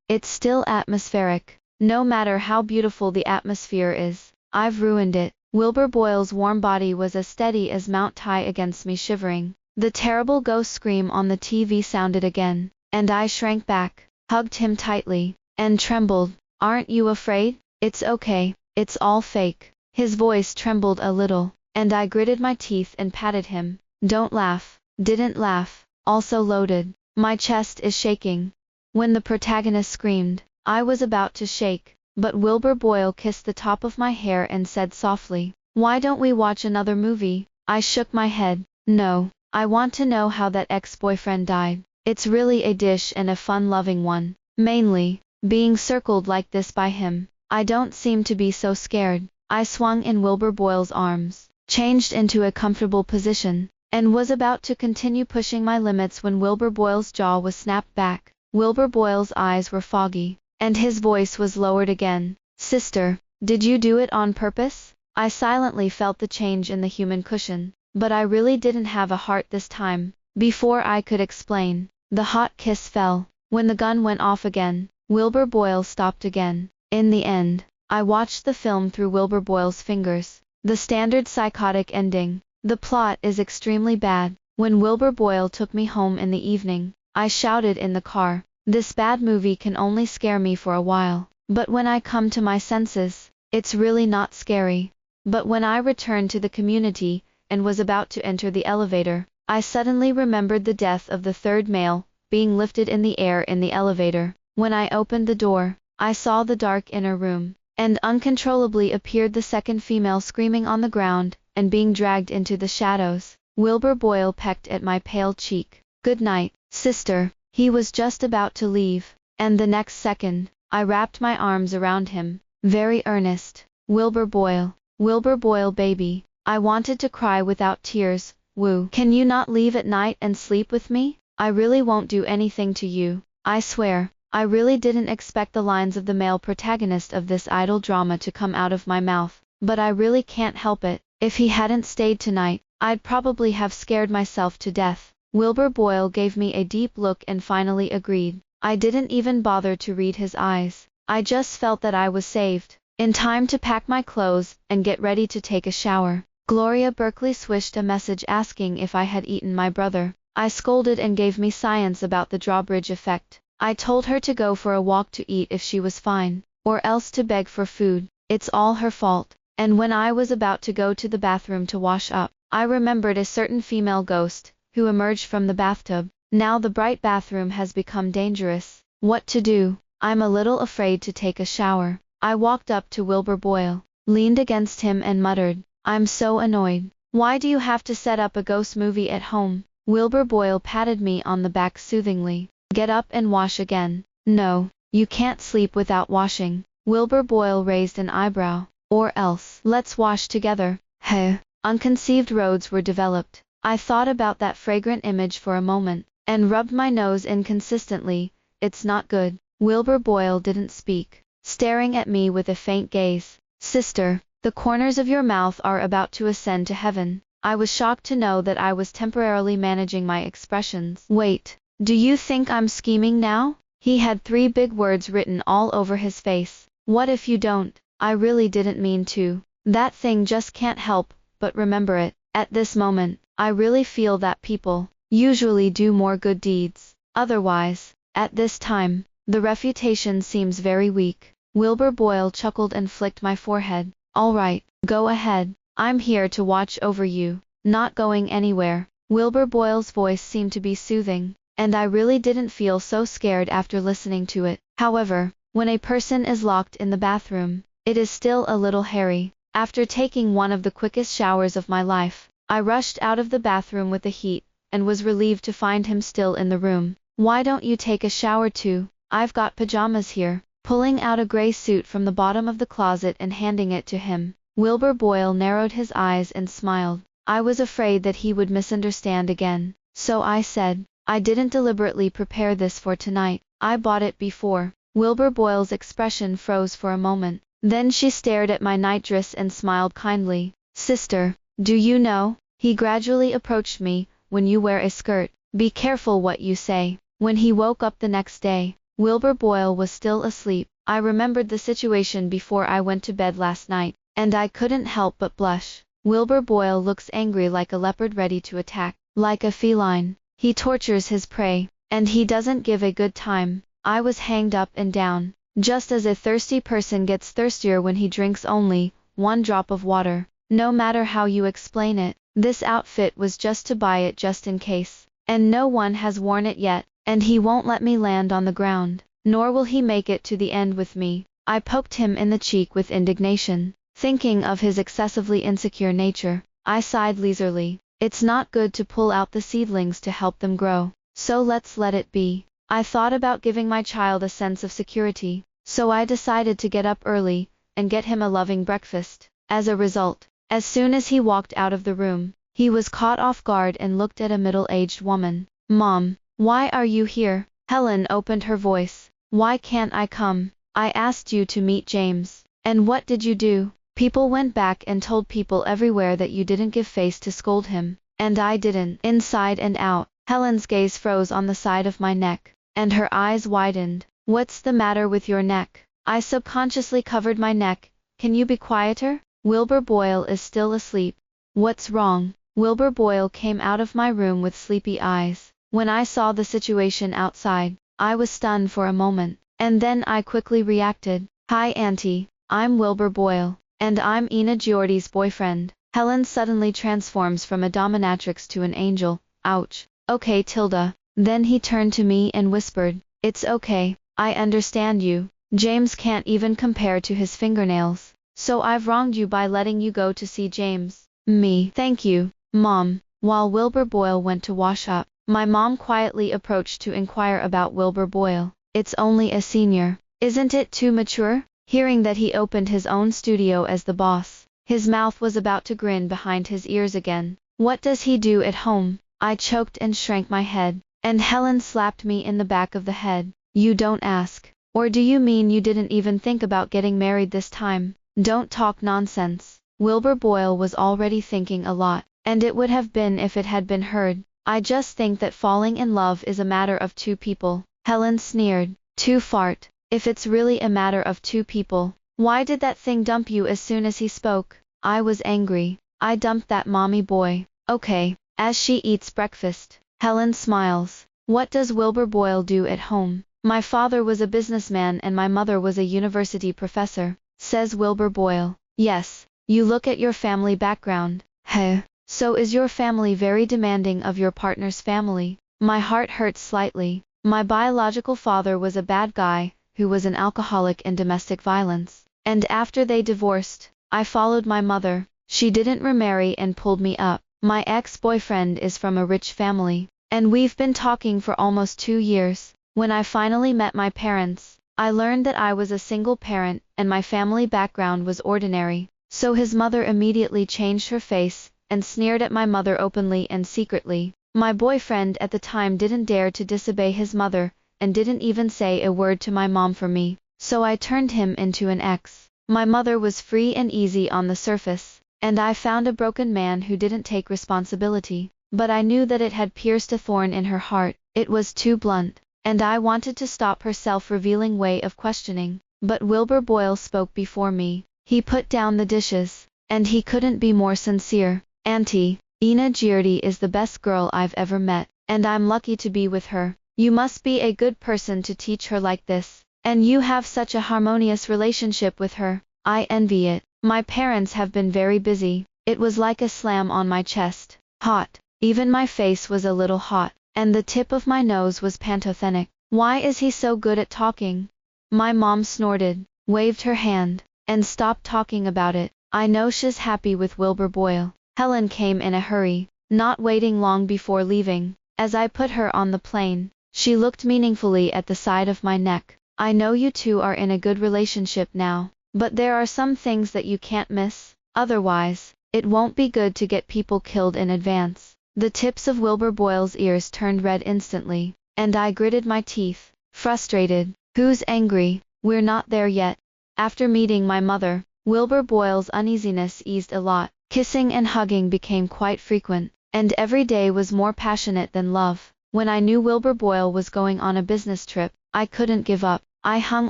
It's still atmospheric. No matter how beautiful the atmosphere is, I've ruined it. Wilbur Boyle's warm body was as steady as Mount Tai against me shivering. The terrible ghost scream on the TV sounded again, and I shrank back, hugged him tightly, and trembled. Aren't you afraid? It's okay. It's all fake. His voice trembled a little, and I gritted my teeth and patted him. Don't laugh. Didn't laugh. Also loaded. My chest is shaking. When the protagonist screamed, I was about to shake, but Wilbur Boyle kissed the top of my hair and said softly, why don't we watch another movie? I shook my head. No, I want to know how that ex-boyfriend died. It's really a dish and a fun-loving one. Mainly, being circled like this by him. I don't seem to be so scared. I swung in Wilbur Boyle's arms, changed into a comfortable position, and was about to continue pushing my limits when Wilbur Boyle's jaw was snapped back. Wilbur Boyle's eyes were foggy, and his voice was lowered again. Sister, did you do it on purpose? I silently felt the change in the human cushion, but I really didn't have a heart this time. Before I could explain, the hot kiss fell. When the gun went off again, Wilbur Boyle stopped again. In the end, I watched the film through Wilbur Boyle's fingers. The standard psychotic ending. The plot is extremely bad. When Wilbur Boyle took me home in the evening, I shouted in the car, this bad movie can only scare me for a while, but when I come to my senses, it's really not scary. But when I returned to the community, and was about to enter the elevator, I suddenly remembered the death of the third male, being lifted in the air in the elevator. When I opened the door, I saw the dark inner room, and uncontrollably appeared the second female screaming on the ground, and being dragged into the shadows. Wilbur Boyle pecked at my pale cheek. "Good night, sister." He was just about to leave, and the next second, I wrapped my arms around him, very earnest. Wilbur Boyle baby. I wanted to cry without tears. Woo. "Can you not leave at night and sleep with me? I really won't do anything to you. I swear." I really didn't expect the lines of the male protagonist of this idle drama to come out of my mouth, but I really can't help it. If he hadn't stayed tonight, I'd probably have scared myself to death. Wilbur Boyle gave me a deep look and finally agreed. I didn't even bother to read his eyes. I just felt that I was saved. In time to pack my clothes and get ready to take a shower. Gloria Berkeley swished a message asking if I had eaten my brother. I scolded and gave me science about the drawbridge effect. I told her to go for a walk to eat if she was fine, or else to beg for food. It's all her fault. And when I was about to go to the bathroom to wash up, I remembered a certain female ghost, who emerged from the bathtub. Now the bright bathroom has become dangerous. What to do? I'm a little afraid to take a shower. I walked up to Wilbur Boyle, leaned against him and muttered, "I'm so annoyed. Why do you have to set up a ghost movie at home?" Wilbur Boyle patted me on the back soothingly. "Get up and wash again." "No, you can't sleep without washing." Wilbur Boyle raised an eyebrow. "Or else, let's wash together." Heh. Unconceived roads were developed. I thought about that fragrant image for a moment, and rubbed my nose inconsistently. "It's not good." Wilbur Boyle didn't speak, staring at me with a faint gaze. "Sister, the corners of your mouth are about to ascend to heaven." I was shocked to know that I was temporarily managing my expressions. "Wait. Do you think I'm scheming now?" He had 3 big words written all over his face. "What if you don't?" I really didn't mean to. That thing just can't help but remember it. At this moment, I really feel that people usually do more good deeds. Otherwise, at this time, the refutation seems very weak. Wilbur Boyle chuckled and flicked my forehead. "All right, go ahead. I'm here to watch over you. Not going anywhere." Wilbur Boyle's voice seemed to be soothing, and I really didn't feel so scared after listening to it. However, when a person is locked in the bathroom, it is still a little hairy. After taking one of the quickest showers of my life, I rushed out of the bathroom with the heat, and was relieved to find him still in the room. "Why don't you take a shower too? I've got pajamas here." Pulling out a gray suit from the bottom of the closet and handing it to him, Wilbur Boyle narrowed his eyes and smiled. I was afraid that he would misunderstand again, so I said, "I didn't deliberately prepare this for tonight. I bought it before." Wilbur Boyle's expression froze for a moment. Then she stared at my nightdress and smiled kindly. "Sister, do you know," he gradually approached me, "when you wear a skirt, be careful what you say." When he woke up the next day, Wilbur Boyle was still asleep. I remembered the situation before I went to bed last night, and I couldn't help but blush. Wilbur Boyle looks angry like a leopard ready to attack, like a feline. He tortures his prey, and he doesn't give a good time. I was hanged up and down, just as a thirsty person gets thirstier when he drinks only 1 drop of water. No matter how you explain it, this outfit was just to buy it just in case, and no one has worn it yet, and he won't let me land on the ground, nor will he make it to the end with me. I poked him in the cheek with indignation, thinking of his excessively insecure nature. I sighed leisurely. It's not good to pull out the seedlings to help them grow, so let's let it be. I thought about giving my child a sense of security, so I decided to get up early and get him a loving breakfast. As a result, as soon as he walked out of the room, he was caught off guard and looked at a middle-aged woman. "Mom, why are you here?" Helen opened her voice. "Why can't I come? I asked you to meet James. And what did you do? People went back and told people everywhere that you didn't give face to scold him, and I didn't." Inside and out, Helen's gaze froze on the side of my neck, and her eyes widened. "What's the matter with your neck?" I subconsciously covered my neck. "Can you be quieter? Wilbur Boyle is still asleep." "What's wrong?" Wilbur Boyle came out of my room with sleepy eyes. When I saw the situation outside, I was stunned for a moment, and then I quickly reacted. "Hi Auntie, I'm Wilbur Boyle, and I'm Ina Giordi's boyfriend." Helen suddenly transforms from a dominatrix to an angel. Ouch. Okay, Tilda. Then he turned to me and whispered, "It's okay, I understand you. James can't even compare to his fingernails. So I've wronged you by letting you go to see James." Me. "Thank you, Mom." While Wilbur Boyle went to wash up, my mom quietly approached to inquire about Wilbur Boyle. "It's only a senior. Isn't it too mature?" Hearing that he opened his own studio as the boss, his mouth was about to grin behind his ears again. "What does he do at home?" I choked and shrank my head, and Helen slapped me in the back of the head. "You don't ask. Or do you mean you didn't even think about getting married this time? Don't talk nonsense." Wilbur Boyle was already thinking a lot, and it would have been if it had been heard. "I just think that falling in love is a matter of two people," Helen sneered. "Too fart. If it's really a matter of two people, why did that thing dump you as soon as he spoke?" I was angry. "I dumped that mommy boy. Okay, as she eats breakfast." Helen smiles. "What does Wilbur Boyle do at home?" "My father was a businessman and my mother was a university professor," says Wilbur Boyle. "Yes, you look at your family background. Heh. So is your family very demanding of your partner's family?" My heart hurts slightly. My biological father was a bad guy, who was an alcoholic and domestic violence. And after they divorced, I followed my mother. She didn't remarry and pulled me up. My ex-boyfriend is from a rich family, and we've been talking for almost 2 years. When I finally met my parents, I learned that I was a single parent and my family background was ordinary. So his mother immediately changed her face and sneered at my mother openly and secretly. My boyfriend at the time didn't dare to disobey his mother and didn't even say a word to my mom for me. So I turned him into an ex. My mother was free and easy on the surface, and I found a broken man who didn't take responsibility. But I knew that it had pierced a thorn in her heart. It was too blunt, and I wanted to stop her self-revealing way of questioning. But Wilbur Boyle spoke before me. He put down the dishes, and he couldn't be more sincere. "Auntie, Ina Giardi is the best girl I've ever met, and I'm lucky to be with her. You must be a good person to teach her like this. And you have such a harmonious relationship with her. I envy it. My parents have been very busy." It was like a slam on my chest. Hot. Even my face was a little hot, and the tip of my nose was pantothenic. "Why is he so good at talking?" My mom snorted, waved her hand, and stopped talking about it. "I know she's happy with Wilbur Boyle." Helen came in a hurry, not waiting long before leaving. As I put her on the plane, she looked meaningfully at the side of my neck. "I know you two are in a good relationship now, but there are some things that you can't miss. Otherwise, it won't be good to get people killed in advance." The tips of Wilbur Boyle's ears turned red instantly, and I gritted my teeth, frustrated. "Who's angry? We're not there yet." After meeting my mother, Wilbur Boyle's uneasiness eased a lot. Kissing and hugging became quite frequent, and every day was more passionate than love. When I knew Wilbur Boyle was going on a business trip, I couldn't give up. I hung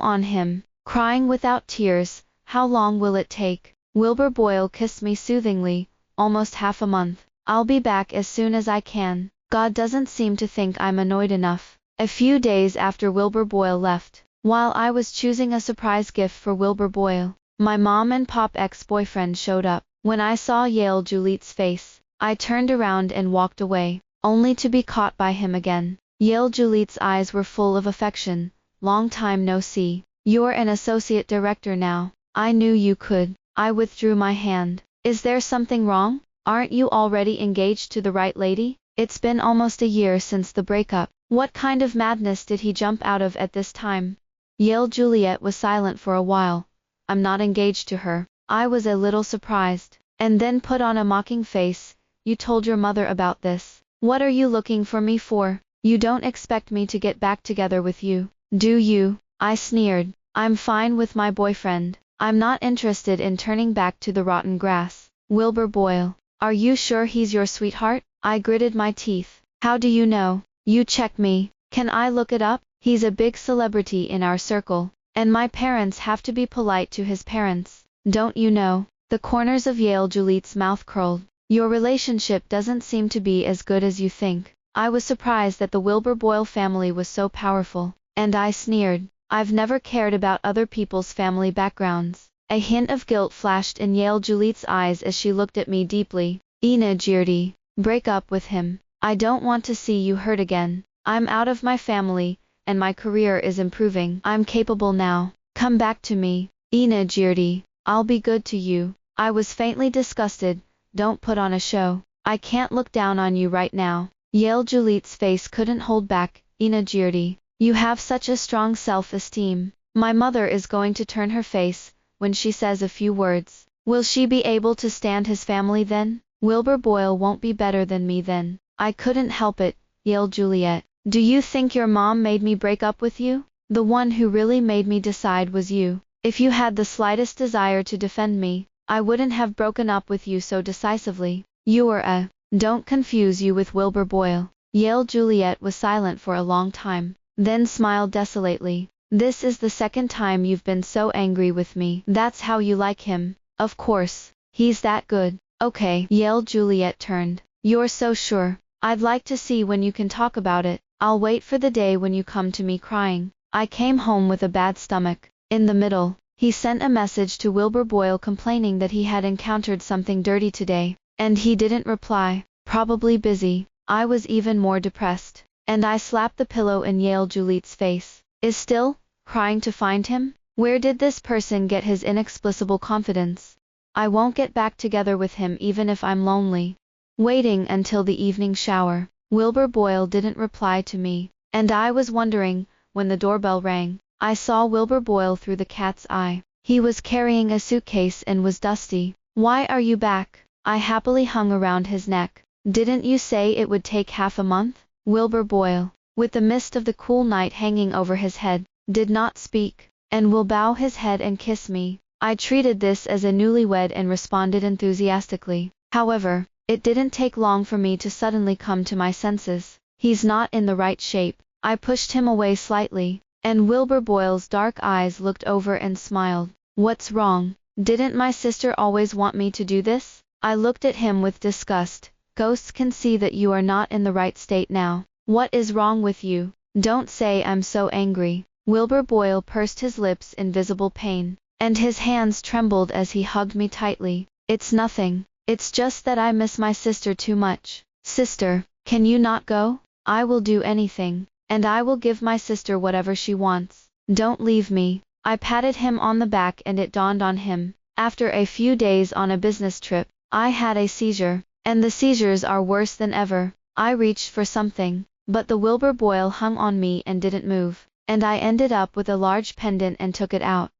on him, crying without tears. "How long will it take?" Wilbur Boyle kissed me soothingly. "Almost half a month. I'll be back as soon as I can. God doesn't seem to think I'm annoyed enough." A few days after Wilbur Boyle left, while I was choosing a surprise gift for Wilbur Boyle, my mom and pop ex-boyfriend showed up. When I saw Yale Julit's face, I turned around and walked away, only to be caught by him again. Yale Julit's eyes were full of affection. "Long time no see. You're an associate director now. I knew you could." I withdrew my hand. "Is there something wrong? Aren't you already engaged to the right lady? It's been almost a year since the breakup. What kind of madness did he jump out of at this time?" Yale Juliet was silent for a while. "I'm not engaged to her." I was a little surprised, and then put on a mocking face. "You told your mother about this. What are you looking for me for? You don't expect me to get back together with you, do you?" I sneered. "I'm fine with my boyfriend. I'm not interested in turning back to the rotten grass." "Wilbur Boyle. Are you sure he's your sweetheart?" I gritted my teeth. "How do you know? You check me. Can I look it up? He's a big celebrity in our circle, and my parents have to be polite to his parents. Don't you know?" The corners of Yale Julit's mouth curled. "Your relationship doesn't seem to be as good as you think." I was surprised that the Wilbur Boyle family was so powerful, and I sneered. "I've never cared about other people's family backgrounds." A hint of guilt flashed in Yale Julit's eyes as she looked at me deeply. "Ina Giardi, break up with him. I don't want to see you hurt again. I'm out of my family, and my career is improving. I'm capable now. Come back to me. Ina jeered. I'll be good to you. I was faintly disgusted. Don't put on a show. I can't look down on you right now. Yale Julit's face couldn't hold back. Ina jeered. You have such a strong self-esteem. My mother is going to turn her face when she says a few words. Will she be able to stand his family then? Wilbur Boyle won't be better than me then. I couldn't help it, yelled Juliet. Do you think your mom made me break up with you? The one who really made me decide was you. If you had the slightest desire to defend me, I wouldn't have broken up with you so decisively. You were a... Don't confuse you with Wilbur Boyle. Yale Juliet was silent for a long time, then smiled desolately. This is the second time you've been so angry with me. That's how you like him. Of course. He's that good. Okay. Yale Juliet turned. You're so sure. I'd like to see when you can talk about it. I'll wait for the day when you come to me crying. I came home with a bad stomach. In the middle, he sent a message to Wilbur Boyle complaining that he had encountered something dirty today, and he didn't reply. Probably busy. I was even more depressed, and I slapped the pillow in Yale Juliet's face. Is still crying to find him? Where did this person get his inexplicable confidence? I won't get back together with him even if I'm lonely. Waiting until the evening shower, Wilbur Boyle didn't reply to me, and I was wondering, when the doorbell rang, I saw Wilbur Boyle through the cat's eye. He was carrying a suitcase and was dusty. Why are you back? I happily hung around his neck. Didn't you say it would take half a month? Wilbur Boyle, with the mist of the cool night hanging over his head, did not speak, and will bow his head and kiss me. I treated this as a newlywed and responded enthusiastically. However, it didn't take long for me to suddenly come to my senses. He's not in the right shape. I pushed him away slightly, and Wilbur Boyle's dark eyes looked over and smiled. What's wrong? Didn't my sister always want me to do this? I looked at him with disgust. Ghosts can see that you are not in the right state now. What is wrong with you? Don't say I'm so angry. Wilbur Boyle pursed his lips in visible pain, and his hands trembled as he hugged me tightly. It's nothing. It's just that I miss my sister too much. Sister, can you not go? I will do anything, and I will give my sister whatever she wants. Don't leave me. I patted him on the back and it dawned on him. After a few days on a business trip, I had a seizure, and the seizures are worse than ever. I reached for something, but the Wilbur Boyle hung on me and didn't move, and I ended up with a large pendant and took it out.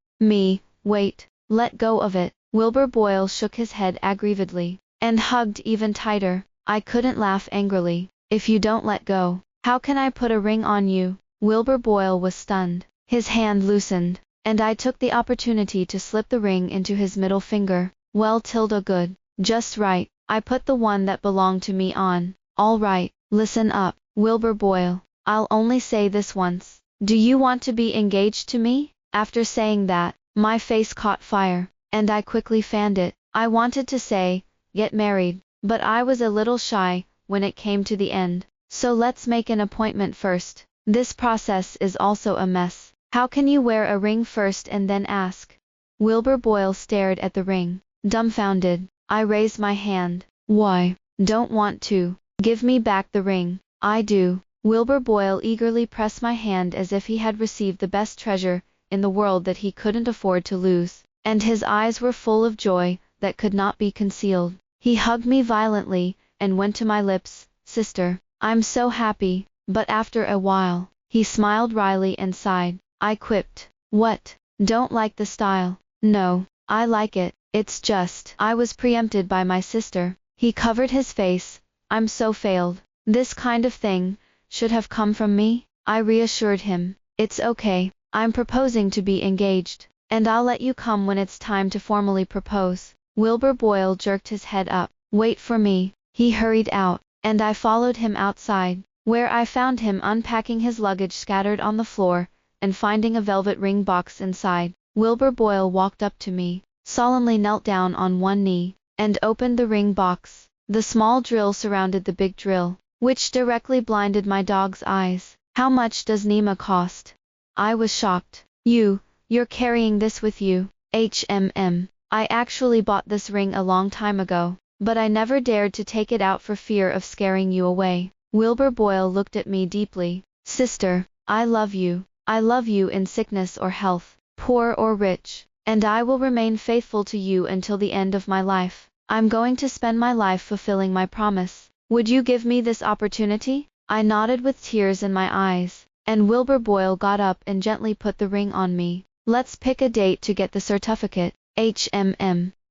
Wait, let go of it. Wilbur Boyle shook his head aggrievedly, and hugged even tighter. I couldn't laugh angrily. If you don't let go, how can I put a ring on you? Wilbur Boyle was stunned. His hand loosened, and I took the opportunity to slip the ring into his middle finger. Well, Tilda, good. Just right. I put the one that belonged to me on. All right, listen up, Wilbur Boyle. I'll only say this once. Do you want to be engaged to me? After saying that, my face caught fire, and I quickly fanned it. I wanted to say, get married, but I was a little shy when it came to the end. So let's make an appointment first. This process is also a mess. How can you wear a ring first and then ask? Wilbur Boyle stared at the ring, dumbfounded. I raised my hand. Why? Don't want to. Give me back the ring. I do. Wilbur Boyle eagerly pressed my hand as if he had received the best treasure in the world that he couldn't afford to lose, and his eyes were full of joy that could not be concealed. He hugged me violently and went to my lips. Sister, I'm so happy. But after a while, he smiled wryly and sighed. I quipped. What? Don't like the style? No, I like it. It's just I was preempted by my sister. He covered his face. I'm so failed. This kind of thing should have come from me. I reassured him. It's okay. I'm proposing to be engaged, and I'll let you come when it's time to formally propose. Wilbur Boyle jerked his head up. Wait for me. He hurried out, and I followed him outside, where I found him unpacking his luggage scattered on the floor, and finding a velvet ring box inside. Wilbur Boyle walked up to me, solemnly knelt down on one knee, and opened the ring box. The small drill surrounded the big drill, which directly blinded my dog's eyes. How much does Nima cost? I was shocked. You're carrying this with you? I actually bought this ring a long time ago. but I never dared to take it out for fear of scaring you away. Wilbur Boyle looked at me deeply. Sister, I love you. I love you in sickness or health, poor or rich, and I will remain faithful to you until the end of my life. I'm going to spend my life fulfilling my promise. Would you give me this opportunity? I nodded with tears in my eyes, and Wilbur Boyle got up and gently put the ring on me. Let's pick a date to get the certificate.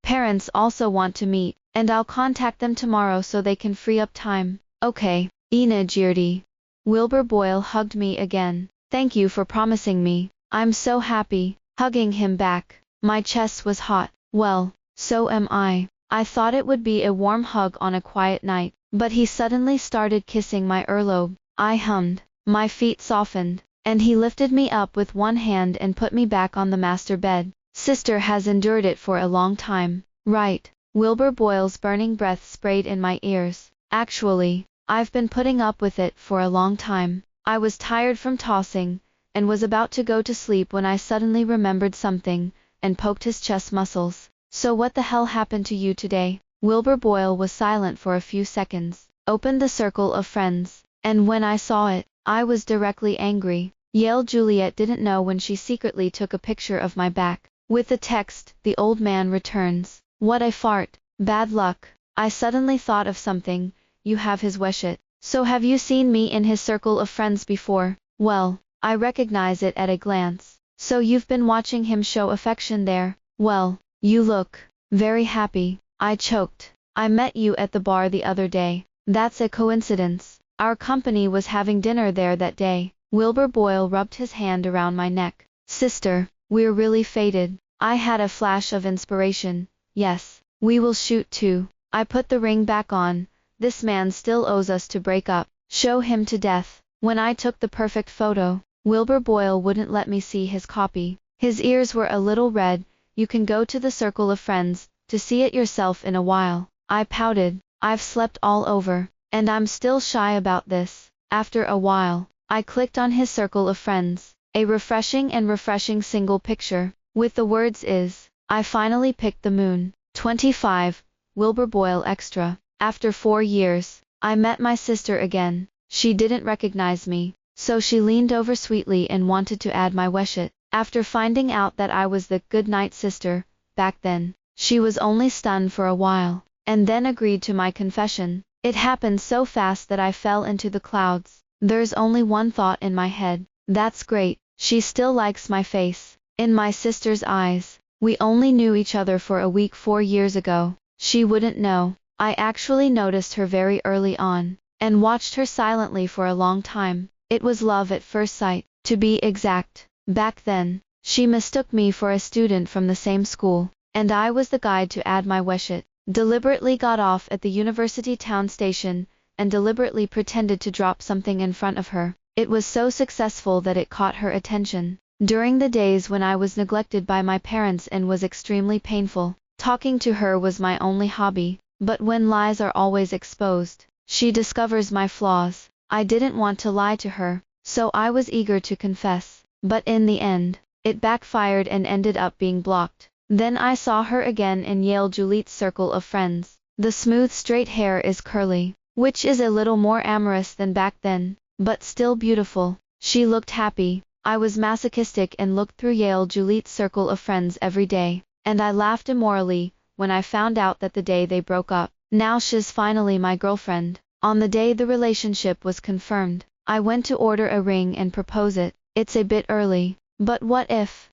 Parents also want to meet, and I'll contact them tomorrow so they can free up time. Okay, Ina Girdi. Wilbur Boyle hugged me again. Thank you for promising me. I'm so happy. Hugging him back. My chest was hot. Well, so am I. I thought it would be a warm hug on a quiet night, but he suddenly started kissing my earlobe. I hummed. My feet softened, and he lifted me up with one hand and put me back on the master bed. Sister has endured it for a long time, right? Wilbur Boyle's burning breath sprayed in my ears. Actually, I've been putting up with it for a long time. I was tired from tossing, and was about to go to sleep when I suddenly remembered something, and poked his chest muscles. So what the hell happened to you today? Wilbur Boyle was silent for a few seconds, opened the circle of friends, and when I saw it, I was directly angry. Yale Juliet didn't know when she secretly took a picture of my back, with the text, "The old man returns." What a fart. Bad luck. I suddenly thought of something. You have his weshit. So have you seen me in his circle of friends before? Well, I recognize it at a glance. So you've been watching him show affection there? Well, you look very happy. I choked. I met you at the bar the other day. That's a coincidence. Our company was having dinner there that day. Wilbur Boyle rubbed his hand around my neck. Sister, we're really fated. I had a flash of inspiration. Yes, we will shoot too. I put the ring back on. This man still owes us to break up. Show him to death. When I took the perfect photo, Wilbur Boyle wouldn't let me see his copy. His ears were a little red. You can go to the circle of friends to see it yourself in a while. I pouted. I've slept all over, and I'm still shy about this. After a while, I clicked on his circle of friends. A refreshing single picture, with the words is. I finally picked the moon. 25, Wilbur Boyle Extra. After 4 years, I met my sister again. She didn't recognize me, so she leaned over sweetly and wanted to add my weshit. After finding out that I was the good night sister, back then, she was only stunned for a while, and then agreed to my confession. It happened so fast that I fell into the clouds. There's only one thought in my head. That's great, she still likes my face. In my sister's eyes, we only knew each other for a week 4 years ago. She wouldn't know. I actually noticed her very early on, and watched her silently for a long time. It was love at first sight, to be exact. Back then, she mistook me for a student from the same school, and I was the guide to add my weshit. Deliberately got off at the University Town station, and deliberately pretended to drop something in front of her. It was so successful that it caught her attention. During the days when I was neglected by my parents and was extremely painful, talking to her was my only hobby. But when lies are always exposed, she discovers my flaws. I didn't want to lie to her, so I was eager to confess. But in the end, it backfired and ended up being blocked. Then I saw her again in Yale Juliet's circle of friends. The smooth straight hair is curly, which is a little more amorous than back then, but still beautiful. She looked happy. I was masochistic and looked through Yale Juliet's circle of friends every day, and I laughed immorally when I found out that the day they broke up. Now she's finally my girlfriend. On the day the relationship was confirmed, I went to order a ring and propose it. It's a bit early, but what if?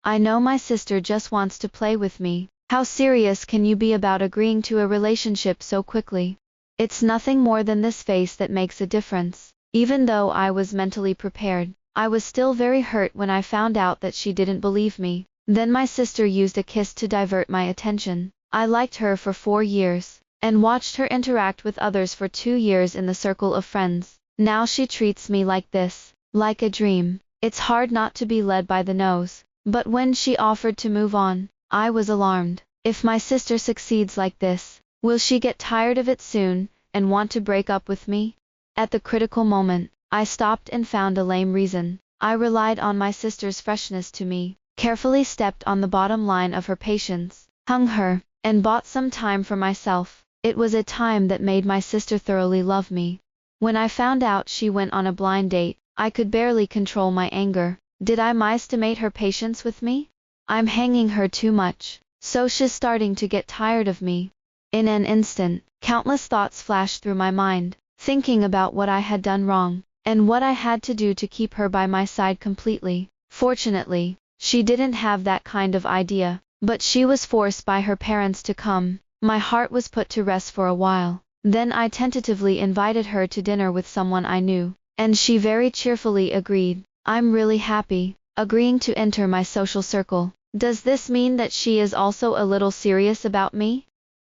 I know my sister just wants to play with me. How serious can you be about agreeing to a relationship so quickly? It's nothing more than this face that makes a difference. Even though I was mentally prepared, I was still very hurt when I found out that she didn't believe me. Then my sister used a kiss to divert my attention. I liked her for 4 years, and watched her interact with others for 2 years in the circle of friends. Now she treats me like this, like a dream. It's hard not to be led by the nose. But when she offered to move on, I was alarmed. If my sister succeeds like this, will she get tired of it soon, and want to break up with me? At the critical moment, I stopped and found a lame reason. I relied on my sister's freshness to me, carefully stepped on the bottom line of her patience, hung her, and bought some time for myself. It was a time that made my sister thoroughly love me. When I found out she went on a blind date, I could barely control my anger. Did I misestimate her patience with me? I'm hanging her too much, so she's starting to get tired of me. In an instant, countless thoughts flashed through my mind, thinking about what I had done wrong, and what I had to do to keep her by my side completely. Fortunately, she didn't have that kind of idea, but she was forced by her parents to come. My heart was put to rest for a while. Then I tentatively invited her to dinner with someone I knew, and she very cheerfully agreed. I'm really happy, agreeing to enter my social circle. Does this mean that she is also a little serious about me?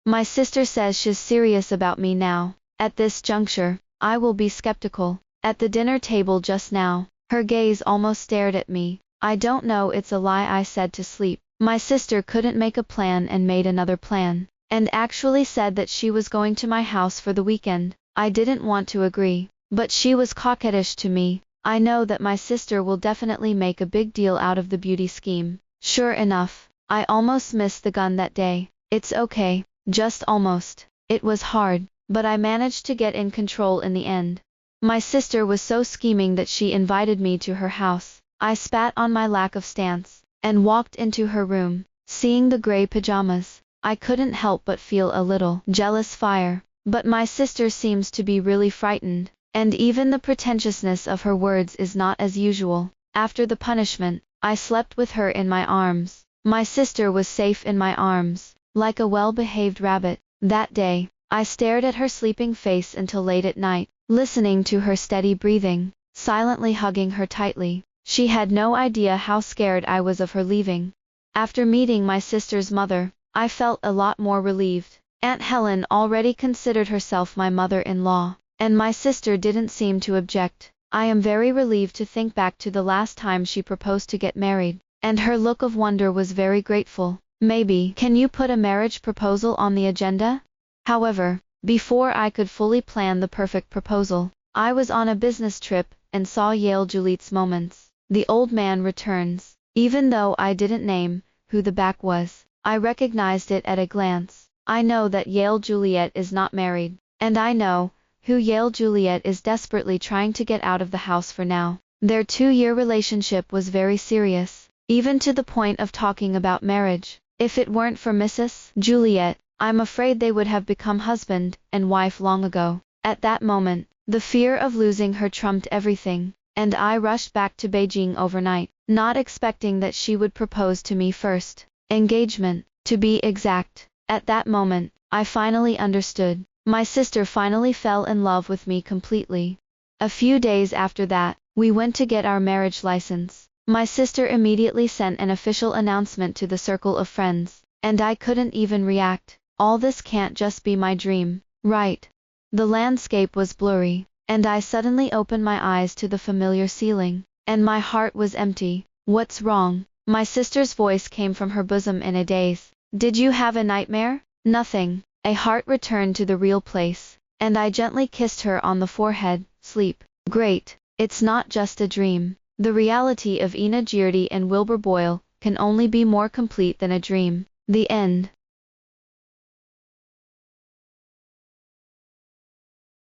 My sister says she's serious about me now. At this juncture, I will be skeptical. At the dinner table just now, her gaze almost stared at me. I don't know, it's a lie, I said to sleep. My sister couldn't make a plan and made another plan, and actually said that she was going to my house for the weekend. I didn't want to agree, but she was coquettish to me. I know that my sister will definitely make a big deal out of the beauty scheme. Sure enough, I almost missed the gun that day. It's okay, just almost. It was hard, but I managed to get in control in the end. My sister was so scheming that she invited me to her house. I spat on my lack of stance, and walked into her room. Seeing the gray pajamas, I couldn't help but feel a little jealous fire. But my sister seems to be really frightened, and even the pretentiousness of her words is not as usual. After the punishment, I slept with her in my arms. My sister was safe in my arms, like a well-behaved rabbit. That day, I stared at her sleeping face until late at night, listening to her steady breathing, silently hugging her tightly. She had no idea how scared I was of her leaving. After meeting my sister's mother, I felt a lot more relieved. Aunt Helen already considered herself my mother-in-law, and my sister didn't seem to object. I am very relieved to think back to the last time she proposed to get married, and her look of wonder was very grateful. Maybe, can you put a marriage proposal on the agenda? However, before I could fully plan the perfect proposal, I was on a business trip, and saw Yale Julie's moments. The old man returns. Even though I didn't name who the back was, I recognized it at a glance. I know that Yale Juliet is not married, and I know who Yale Juliet is desperately trying to get out of the house for now. Their 2-year relationship was very serious, even to the point of talking about marriage. If it weren't for Mrs. Juliet, I'm afraid they would have become husband and wife long ago. At that moment, the fear of losing her trumped everything, and I rushed back to Beijing overnight, not expecting that she would propose to me first. Engagement, to be exact. At that moment, I finally understood. My sister finally fell in love with me completely. A few days after that, we went to get our marriage license. My sister immediately sent an official announcement to the circle of friends, and I couldn't even react. All this can't just be my dream, right? The landscape was blurry, and I suddenly opened my eyes to the familiar ceiling, and my heart was empty. What's wrong? My sister's voice came from her bosom in a daze. Did you have a nightmare? Nothing. A heart returned to the real place, and I gently kissed her on the forehead. Sleep. Great. It's not just a dream. The reality of Ina Girardi and Wilbur Boyle can only be more complete than a dream. The end.